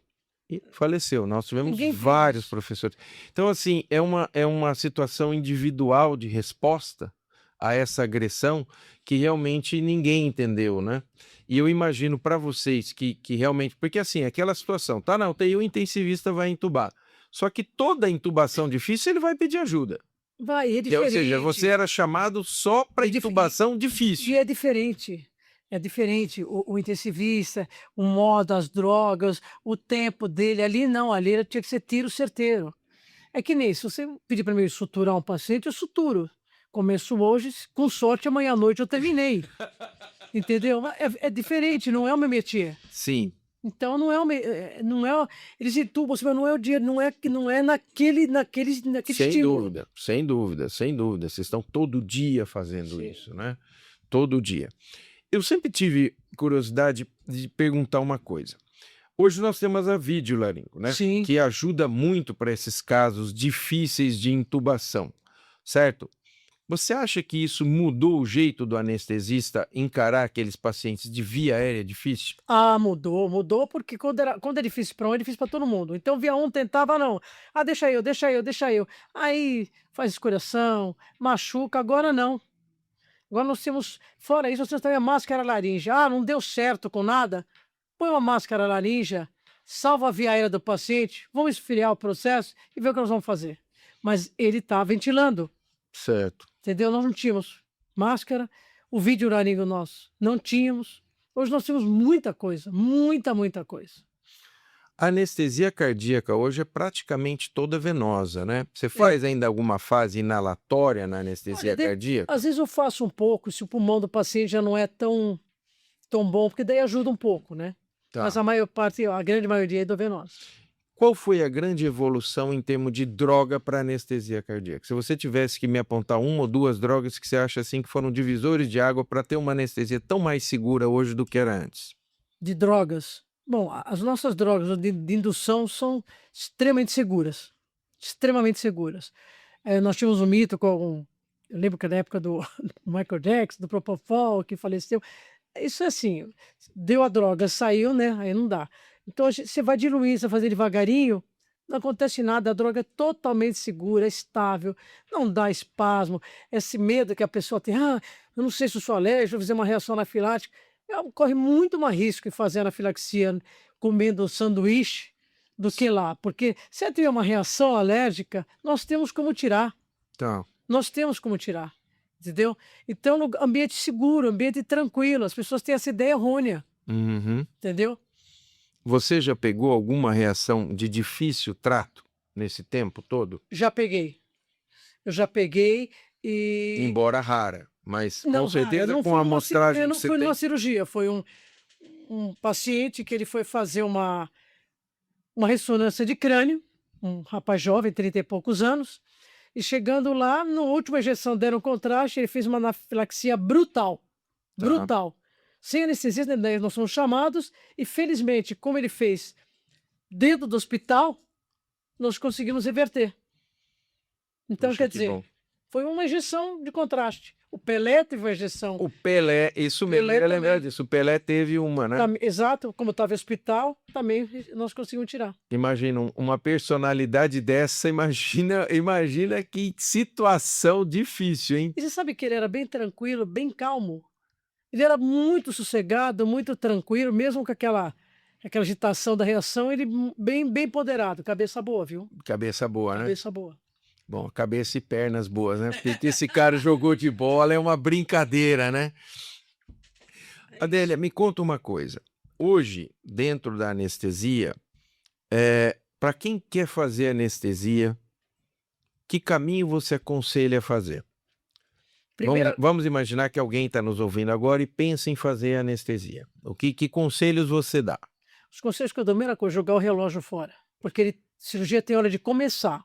e faleceu. Nós tivemos Ninguém fez vários isso. professores. Então, assim, é uma situação individual de resposta a essa agressão que realmente ninguém entendeu, né? E eu imagino para vocês que realmente... Porque, assim, aquela situação, tá na UTI, o intensivista vai intubar. Só que toda intubação difícil, ele vai pedir ajuda. Vai, é Ou seja, você diferente. era chamado só para É dif- intubação E difícil. é diferente. É diferente o intensivista, o modo, as drogas, o tempo dele, ali não, ali era tinha que ser tiro certeiro. É que nem se você pedir para mim suturar um paciente, eu suturo. Começo hoje, com sorte amanhã à noite eu terminei, entendeu? É diferente, não é o meu métier. Sim, Então não é o me não é o eles entubam você, mas não é o dia, não é que não é naquele sem estímulo. dúvida, sem dúvida, sem dúvida. Vocês estão todo dia fazendo Sim. isso, né? Todo dia. Eu sempre tive curiosidade de perguntar uma coisa. Hoje nós temos a videolaringo, né? Sim. Que ajuda muito para esses casos difíceis de intubação, certo? Você acha que isso mudou o jeito do anestesista encarar aqueles pacientes de via aérea difícil? Ah, mudou porque quando é difícil para um, é difícil para todo mundo. Então via um, tentava não. "Ah, deixa eu, deixa eu, deixa eu". Aí faz escoriação, machuca, agora não. Agora nós temos fora isso, nós temos também a máscara laríngea. "Ah, não deu certo com nada", põe uma máscara laríngea, salva a via aérea do paciente, vamos esfriar o processo e ver o que nós vamos fazer. Mas ele está ventilando, Certo. entendeu? Nós não tínhamos máscara, o vídeo laríngeo nosso não tínhamos. Hoje nós temos muita coisa, muita, muita coisa. A anestesia cardíaca hoje é praticamente toda venosa, né? Você É, faz ainda alguma fase inalatória na olha, anestesia cardíaca? às vezes eu faço um pouco, se o pulmão do paciente já não é tão bom, porque daí ajuda um pouco, né? Mas Tá. a maior parte, a grande maioria é endovenosa. Qual foi a grande evolução em termos de droga para anestesia cardíaca? Se você tivesse que me apontar uma ou duas drogas que você acha assim que foram divisores de água para ter uma anestesia tão mais segura hoje do que era antes. De drogas. Bom, as nossas drogas de indução são extremamente seguras. Extremamente seguras. Nós tínhamos um mito com. Eu lembro que na época do Michael Jackson, do Propofol, que faleceu. Isso é assim: deu a droga, saiu, né? Aí não dá. Então você vai diluindo, você vai fazer devagarinho, não acontece nada. A droga é totalmente segura, é estável, não dá espasmo. Esse medo que a pessoa tem, ah, eu não sei se eu sou alérgico, vou fazer uma reação anafilática. Corre muito mais risco em fazer anafilaxia comendo um sanduíche do que lá, porque se ela tiver uma reação alérgica, nós temos como tirar, Tá. nós temos como tirar, entendeu? Então, no ambiente seguro, ambiente tranquilo, as pessoas têm essa ideia errônea, Uhum. entendeu? Você já pegou alguma reação de difícil trato nesse tempo todo? Já peguei, eu já peguei e Embora rara, mas com não, rara, certeza com a amostragem que não você foi numa tem. cirurgia, foi um paciente que ele foi fazer uma ressonância de crânio, um rapaz jovem, 30 e poucos anos, e chegando lá, na última injeção deram contraste, ele fez uma anafilaxia brutal, Tá. brutal. Sem anestesia, né, daí nós fomos chamados e felizmente, como ele fez dentro do hospital, nós conseguimos reverter. Então, Puxa, quer que dizer, bom. foi uma injeção de contraste. O Pelé teve uma injeção, O Pelé, isso mesmo, eu Pelé ia lembrar também. disso. O Pelé teve uma, né? Exato, como estava em hospital, também nós conseguimos tirar. Imagina uma personalidade dessa, imagina que situação difícil, hein? E você sabe que ele era bem tranquilo, bem calmo. Ele era muito sossegado, muito tranquilo, mesmo com aquela agitação da reação, ele bem ponderado, cabeça boa, viu? Cabeça boa, né? Cabeça boa. Bom, cabeça e pernas boas, né? Porque esse cara jogou de bola é uma brincadeira, né? Adélia, me conta uma coisa. Hoje, dentro da anestesia, para quem quer fazer anestesia, que caminho você aconselha a fazer? Primeira Vamos imaginar que alguém está nos ouvindo agora e pensa em fazer anestesia. Que conselhos você dá? Os conselhos que eu dou, primeira coisa, jogar o relógio fora, porque cirurgia tem hora de começar,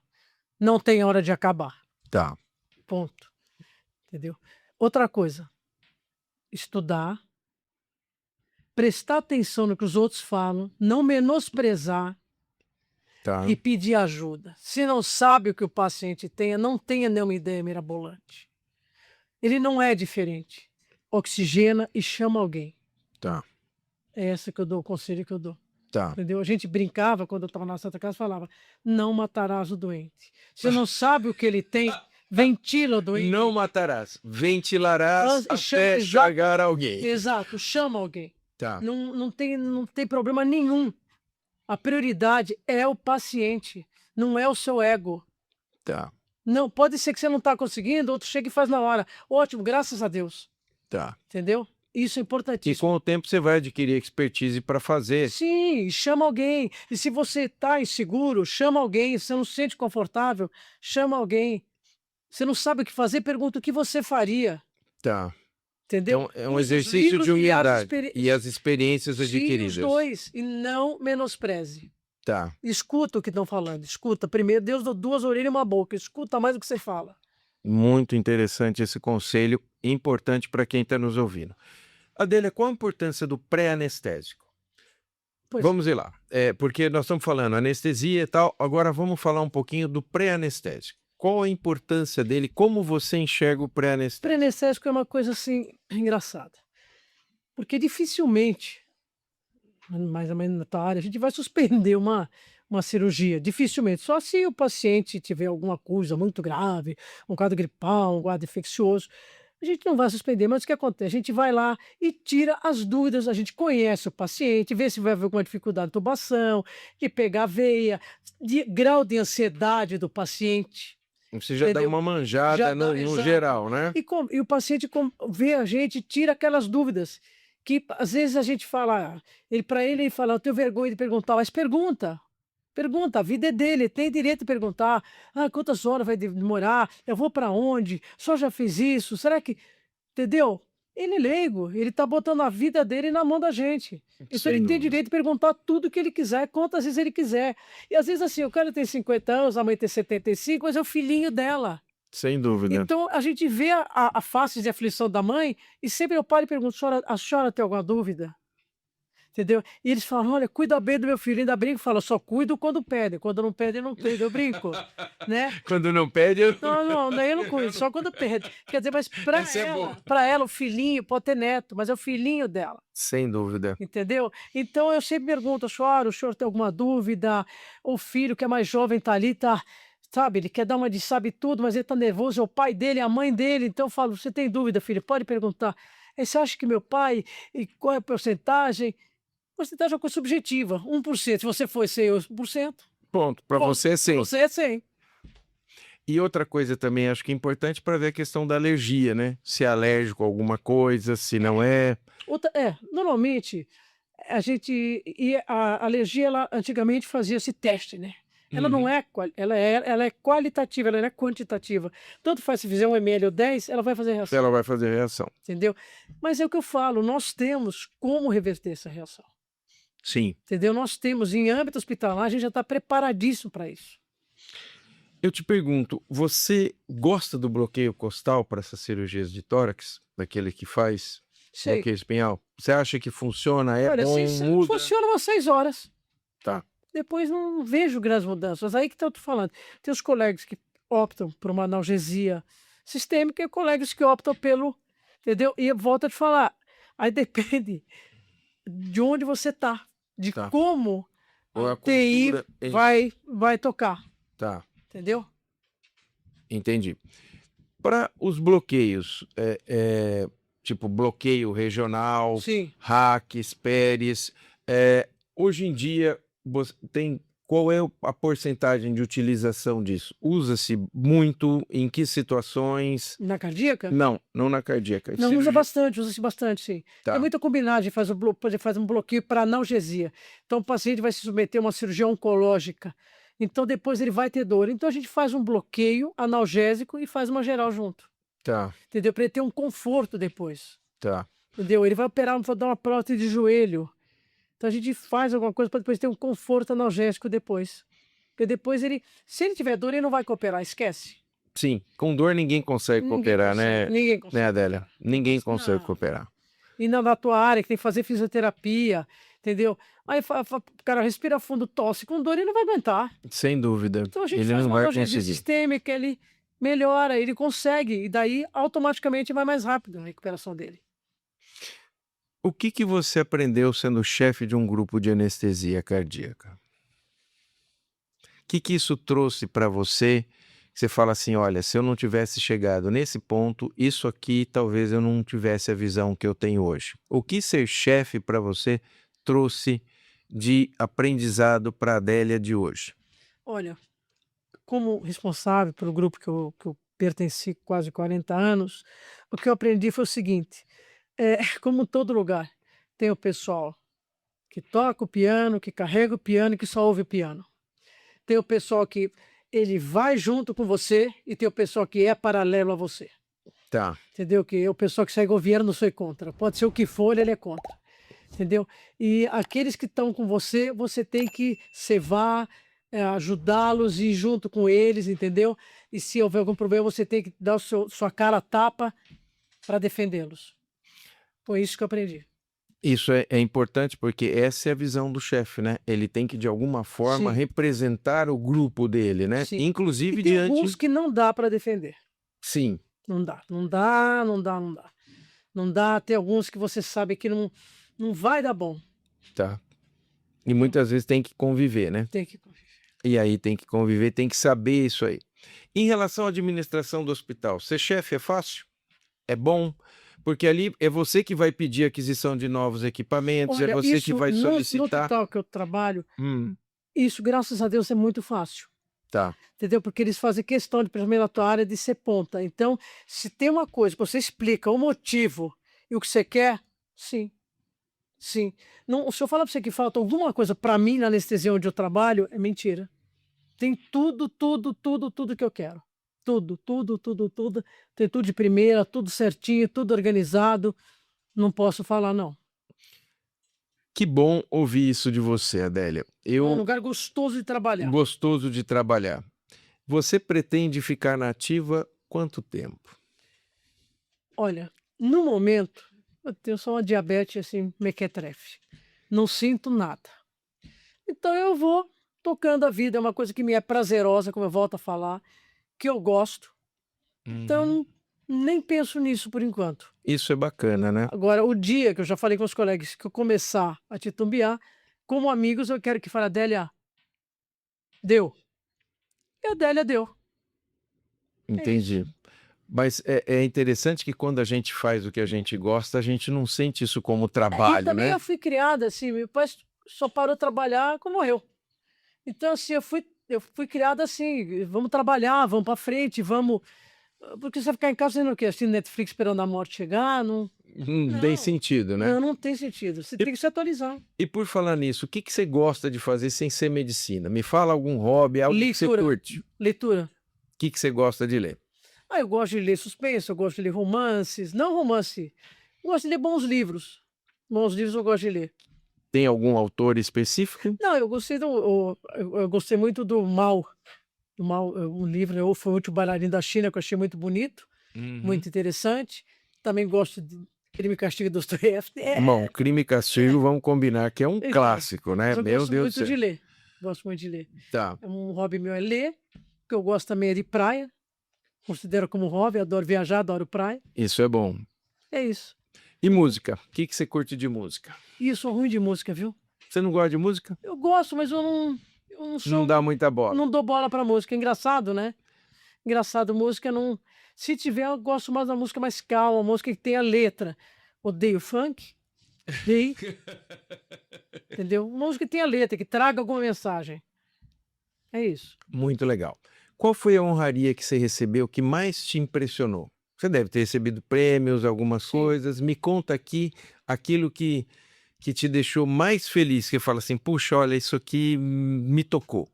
não tem hora de acabar, Tá, ponto, entendeu? Outra coisa, estudar, prestar atenção no que os outros falam, não menosprezar tá, e pedir ajuda. Se não sabe o que o paciente tenha, não tenha nenhuma ideia mirabolante. Ele não é diferente. Oxigena e chama alguém. tá, É essa que eu dou, o conselho que eu dou. tá. Entendeu? A gente brincava quando eu estava na Santa Casa, falava: não matarás o doente. Você não sabe o que ele tem, ventila o doente. Não matarás, ventilarás E chama, até chegar alguém. exato, chama alguém. Tá, Não tem problema nenhum. A prioridade é o paciente, não é o seu ego. tá, Não, pode ser que você não está conseguindo, outro chega e faz na hora. Ótimo, graças a Deus. tá. Entendeu? Isso é E importantíssimo. com o tempo você vai adquirir expertise para fazer. Sim, chama alguém. E se você está inseguro, chama alguém. Se você não se sente confortável, chama alguém. Você não sabe o que fazer, pergunta o que você faria, Tá. entendeu? Então é um Use os exercício de livros e as humildade e experiências. as experiências Sim, os adquiridas. 2 e não menospreze. Tá. Escuta o que estão falando, escuta. Primeiro, Deus deu 2 orelhas e uma boca, escuta mais do que você fala. Muito interessante esse conselho, importante para quem está nos ouvindo. Adélia, qual a importância do pré-anestésico? Pois Vamos ir lá. Porque nós estamos falando anestesia e tal, agora vamos falar um pouquinho do pré-anestésico. Qual a importância dele? Como você enxerga o pré-anestésico? pré-anestésico é uma coisa, assim, engraçada, porque dificilmente, mais ou menos na tua área, a gente vai suspender uma cirurgia, dificilmente, só se o paciente tiver alguma coisa muito grave, um quadro gripal, um quadro infeccioso, a gente não vai suspender, mas o que acontece? A gente vai lá e tira as dúvidas, a gente conhece o paciente, vê se vai haver alguma dificuldade de tubação, de pegar a veia, de grau de ansiedade do paciente, Você já dá entendeu? uma Já manjada dá, no exato. geral, né? E o paciente vê a gente, tira aquelas dúvidas, que às vezes a gente fala, ele fala: "Eu tenho vergonha de perguntar", mas pergunta, pergunta, a vida é dele, tem direito de perguntar: "Ah, quantas horas vai demorar? Eu vou para onde? O senhor já fez isso? Será que", entendeu? Ele é leigo, ele está botando a vida dele na mão da gente. Então ele Sem tem dúvida. direito de perguntar tudo que ele quiser, quantas vezes ele quiser. E às vezes, assim, o cara tem 50 anos, a mãe tem 75, mas é o filhinho dela. Sem dúvida. Então a gente vê a face de aflição da mãe e sempre eu paro e pergunto: A senhora tem alguma dúvida?", entendeu? E eles falam: "Olha, cuida bem do meu filho", ainda brinco e falo: "Só cuido quando pede, quando não pede eu não cuido", eu brinco, né. Quando não pede, eu Não, não, daí eu não cuido, só quando pede. Quer dizer, mas essa é boa. para ela o filhinho pode ter neto, mas é o filhinho dela, Sem dúvida. entendeu? Então eu sempre pergunto: "O senhor tem alguma dúvida?", o filho que é mais jovem tá ali, sabe, ele quer dar uma de sabe tudo, mas ele tá nervoso, é o pai dele, é a mãe dele, então eu falo: "Você tem dúvida, filho? Pode perguntar". Você acha que meu pai, e qual é a porcentagem?". Porcentagem é uma coisa subjetiva, 1%. Se você for ser 1%, Ponto. Para ponto. você é Pra 100. você é 100. E outra coisa também acho que é importante para ver a questão da alergia, né? Se é alérgico a alguma coisa, se não é. Normalmente, a gente a alergia, ela antigamente fazia esse teste, né. Ela não Uhum. é ela é qualitativa, ela não é quantitativa. Tanto faz se fizer 1 ml ou 10, ela vai fazer reação, Ela vai fazer reação. entendeu. Mas é o que eu falo, nós temos como reverter essa reação, Sim. entendeu. Nós temos em âmbito hospitalar, a gente já está preparadíssimo para isso. Eu te pergunto, você gosta do bloqueio costal para essas cirurgias de tórax? Daquele que faz Sei. bloqueio espinhal? Você acha que funciona? É Olha, bom? Muda? funciona umas 6 horas, Tá, depois não vejo grandes mudanças. Aí que tá eu tô falando, tem os colegas que optam por uma analgesia sistêmica e colegas que optam pelo, entendeu. E volto a te falar, aí depende de onde você tá, de tá. como Ou a a UTI cultura em si. vai tocar, Tá, entendeu. entendi. Para os bloqueios, tipo bloqueio regional, Sim. RAQs, PERES, hoje em dia tem qual é a porcentagem de utilização disso? Usa-se muito? Em que situações? Na cardíaca? Não, não na cardíaca. Não, Cirurgia. usa-se bastante, sim. Tem Tá, muita combinagem, por exemplo, faz um bloqueio para analgesia. Então o paciente vai se submeter a uma cirurgia oncológica, então depois ele vai ter dor. Então a gente faz um bloqueio analgésico e faz uma geral junto, tá, entendeu? Para ele ter um conforto depois, tá. entendeu? Ele vai operar, vai dar uma prótese de joelho, então a gente faz alguma coisa para depois ter um conforto analgésico depois. Porque depois se ele tiver dor, ele não vai cooperar, esquece. Sim, com dor ninguém consegue cooperar, Ninguém né, consegue. Adélia? Ninguém consegue Não. cooperar. E na tua área que tem que fazer fisioterapia, entendeu? Aí o cara respira fundo, tosse com dor, ele não vai aguentar. Sem dúvida, Então a gente ele faz não uma vai analgesia conseguir. sistêmica, ele melhora, ele consegue, e daí automaticamente vai mais rápido a recuperação dele. O que que você aprendeu sendo chefe de um grupo de anestesia cardíaca? O que que isso trouxe para você, que você fala assim: "Olha, se eu não tivesse chegado nesse ponto, isso aqui talvez eu não tivesse a visão que eu tenho hoje"? O que ser chefe para você trouxe de aprendizado para a Adélia de hoje? Olha, como responsável pelo grupo que eu pertenci quase 40 anos, o que eu aprendi foi o seguinte: É como todo lugar, tem o pessoal que toca o piano, que carrega o piano e que só ouve o piano. Tem o pessoal que ele vai junto com você e tem o pessoal que é paralelo a você. Tá. Entendeu? Que é o pessoal que segue o governo, não sou contra. Pode ser o que for, ele é contra. Entendeu? E aqueles que estão com você, você tem que cevar, ajudá-los e ir junto com eles, entendeu? E se houver algum problema, você tem que dar sua cara a tapa para defendê-los. Foi isso que eu aprendi. Isso é importante porque essa é a visão do chefe, né? Ele tem que, de alguma forma, Sim, representar o grupo dele, né? sim. E Inclusive tem alguns diante. que não dá para defender. Sim, Não dá, não dá, não dá, não dá. Não dá. Tem alguns que você sabe que não vai dar bom. tá. E muitas vezes tem que conviver, né? Tem que conviver. E aí tem que conviver, tem que saber isso aí. Em relação à administração do hospital, ser chefe é fácil? É bom? Porque ali é você que vai pedir aquisição de novos equipamentos, é Olha, você que isso vai no solicitar. hospital que eu trabalho, Hum, isso, graças a Deus, é muito fácil. tá. Entendeu? Porque eles fazem questão de, principalmente na tua área, de ser ponta. Então, se tem uma coisa que você explica o motivo e o que você quer, sim, sim. Não, se eu falar para você que falta alguma coisa para mim na anestesia onde eu trabalho, é mentira. Tem tudo, tudo, tudo, tudo que eu quero. Tudo, tudo, tudo, tudo. Tem tudo de primeira, tudo certinho, tudo organizado. Não posso falar, não. Que bom ouvir isso de você, Adélia. É um Eu lugar gostoso de trabalhar. gostoso de trabalhar. Você pretende ficar na ativa quanto tempo? Olha, no momento, eu tenho só uma diabetes assim, mequetrefe. Não sinto nada. Então eu vou tocando a vida, é uma coisa que me é prazerosa, como eu volto a falar, que eu gosto. Uhum. Então, nem penso nisso por enquanto. Isso é bacana, né? Agora, o dia que eu já falei com os colegas que eu começar a titubear, como amigos, eu quero que fale, Adélia, deu. E a Adélia deu. É isso. Entendi. Mas é interessante que quando a gente faz o que a gente gosta, a gente não sente isso como E trabalho, também né? eu fui criada assim, meu pai só parou de trabalhar quando morreu. Então, assim, eu fui criada assim, vamos trabalhar, vamos para frente, vamos. Porque você vai ficar em casa fazendo o quê? Assistindo Netflix esperando a morte chegar? Não, Não tem não, sentido, né? não tem sentido. Você E, tem que se atualizar. e por falar nisso, o que você gosta de fazer sem ser medicina? Me fala algum hobby, algo que você Leitura, curte. O leitura. que você gosta de ler? Ah, eu gosto de ler suspense, eu gosto de ler romances, não romance, eu gosto de ler bons livros. Bons livros eu gosto de ler. Tem algum autor específico? Não, eu gostei eu gostei muito do Mao, um livro, Foi o Último Bailarino da China, que eu achei muito bonito, Uhum. muito interessante. Também gosto de Crime e Castigo de Dostoiévski. Bom, Crime e Castigo, vamos combinar que é um Então, clássico, né? mas eu Meu gosto Deus do muito céu. de ler, gosto muito de ler. Tá, É um hobby meu é ler, o que eu gosto também é de praia, considero como hobby, adoro viajar, adoro praia, isso é bom. é isso. E música? O que você curte de música? E eu sou ruim de música, viu? Você não gosta de música? Eu gosto, mas eu não Não sou, dá muita bola. não dou bola pra música, é engraçado, né? Engraçado, música não, se tiver eu gosto mais da música mais calma, música que tenha letra. Odeio funk, odeio, entendeu? Música que tenha letra, que traga alguma mensagem, é isso. Muito legal. Qual foi a honraria que você recebeu que mais te impressionou? Você deve ter recebido prêmios, algumas Sim. coisas. Me conta aqui aquilo que te deixou mais feliz, que fala assim, puxa, olha, isso aqui me tocou.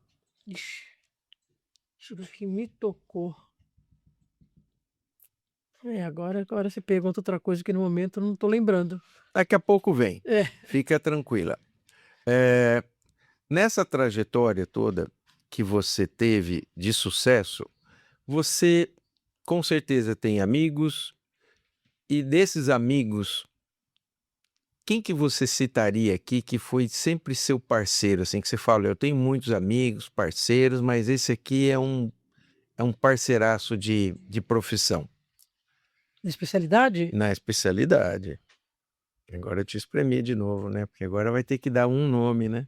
Ixi, deixa eu ver o que me tocou. Agora você pergunta outra coisa que no momento eu não tô lembrando. Daqui a pouco vem. É, Fica tranquila. Eh, Nessa trajetória toda que você teve de sucesso, você com certeza tem amigos, e desses amigos, quem que você citaria aqui que foi sempre seu parceiro, assim, que você fala: "Eu tenho muitos amigos, parceiros, mas esse aqui é um parceiraço de profissão", de especialidade? na especialidade. Agora eu te espremi de novo, né, porque agora vai ter que dar um nome, né.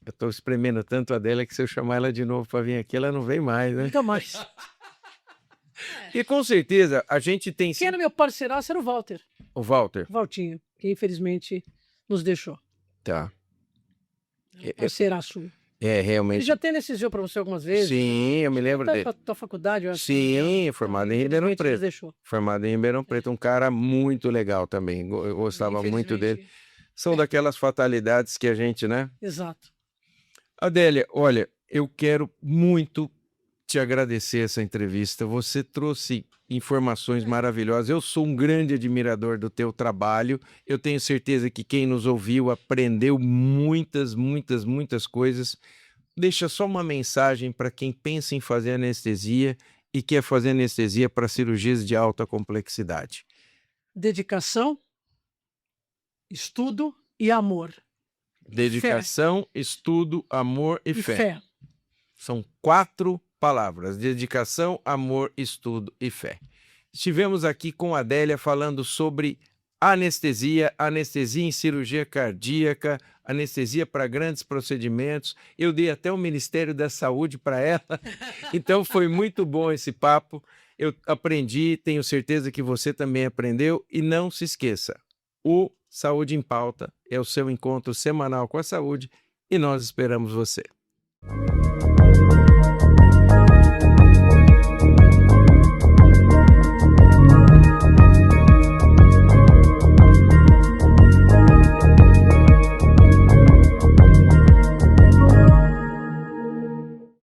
Eu tô espremendo tanto a Adélia que se eu chamar ela de novo para vir aqui, ela não vem mais, né. Nunca mais. E com certeza a gente tem Quem sim era meu parceiraço era o Walter, o Walter, o Valtinho, que infelizmente nos deixou. tá. Parceiraço. É, Ele realmente. já tem anestesiou para você algumas vezes? Sim, eu me lembro Até dele. pra tua faculdade, eu acho. Sim, formado em Ribeirão Infelizmente ele Preto. deixou. Formado em Ribeirão Preto, um cara muito legal também. Eu gostava muito dele. Infelizmente. São daquelas fatalidades que a gente, né? Exato. Adélia, olha, eu quero muito te agradecer essa entrevista. Você trouxe informações maravilhosas. Eu sou um grande admirador do teu trabalho. Eu tenho certeza que quem nos ouviu aprendeu muitas, muitas, muitas coisas. Deixa só uma mensagem para quem pensa em fazer anestesia e quer fazer anestesia para cirurgias de alta complexidade. Dedicação, estudo e amor. Dedicação, estudo, amor e E fé. fé. São 4 palavras: dedicação, amor, estudo e fé. Estivemos aqui com a Adélia falando sobre anestesia, anestesia em cirurgia cardíaca, anestesia para grandes procedimentos. Eu dei até o Ministério da Saúde para ela, então foi muito bom esse papo. Eu aprendi, tenho certeza que você também aprendeu, e não se esqueça, o Saúde em Pauta é o seu encontro semanal com a saúde e nós esperamos você.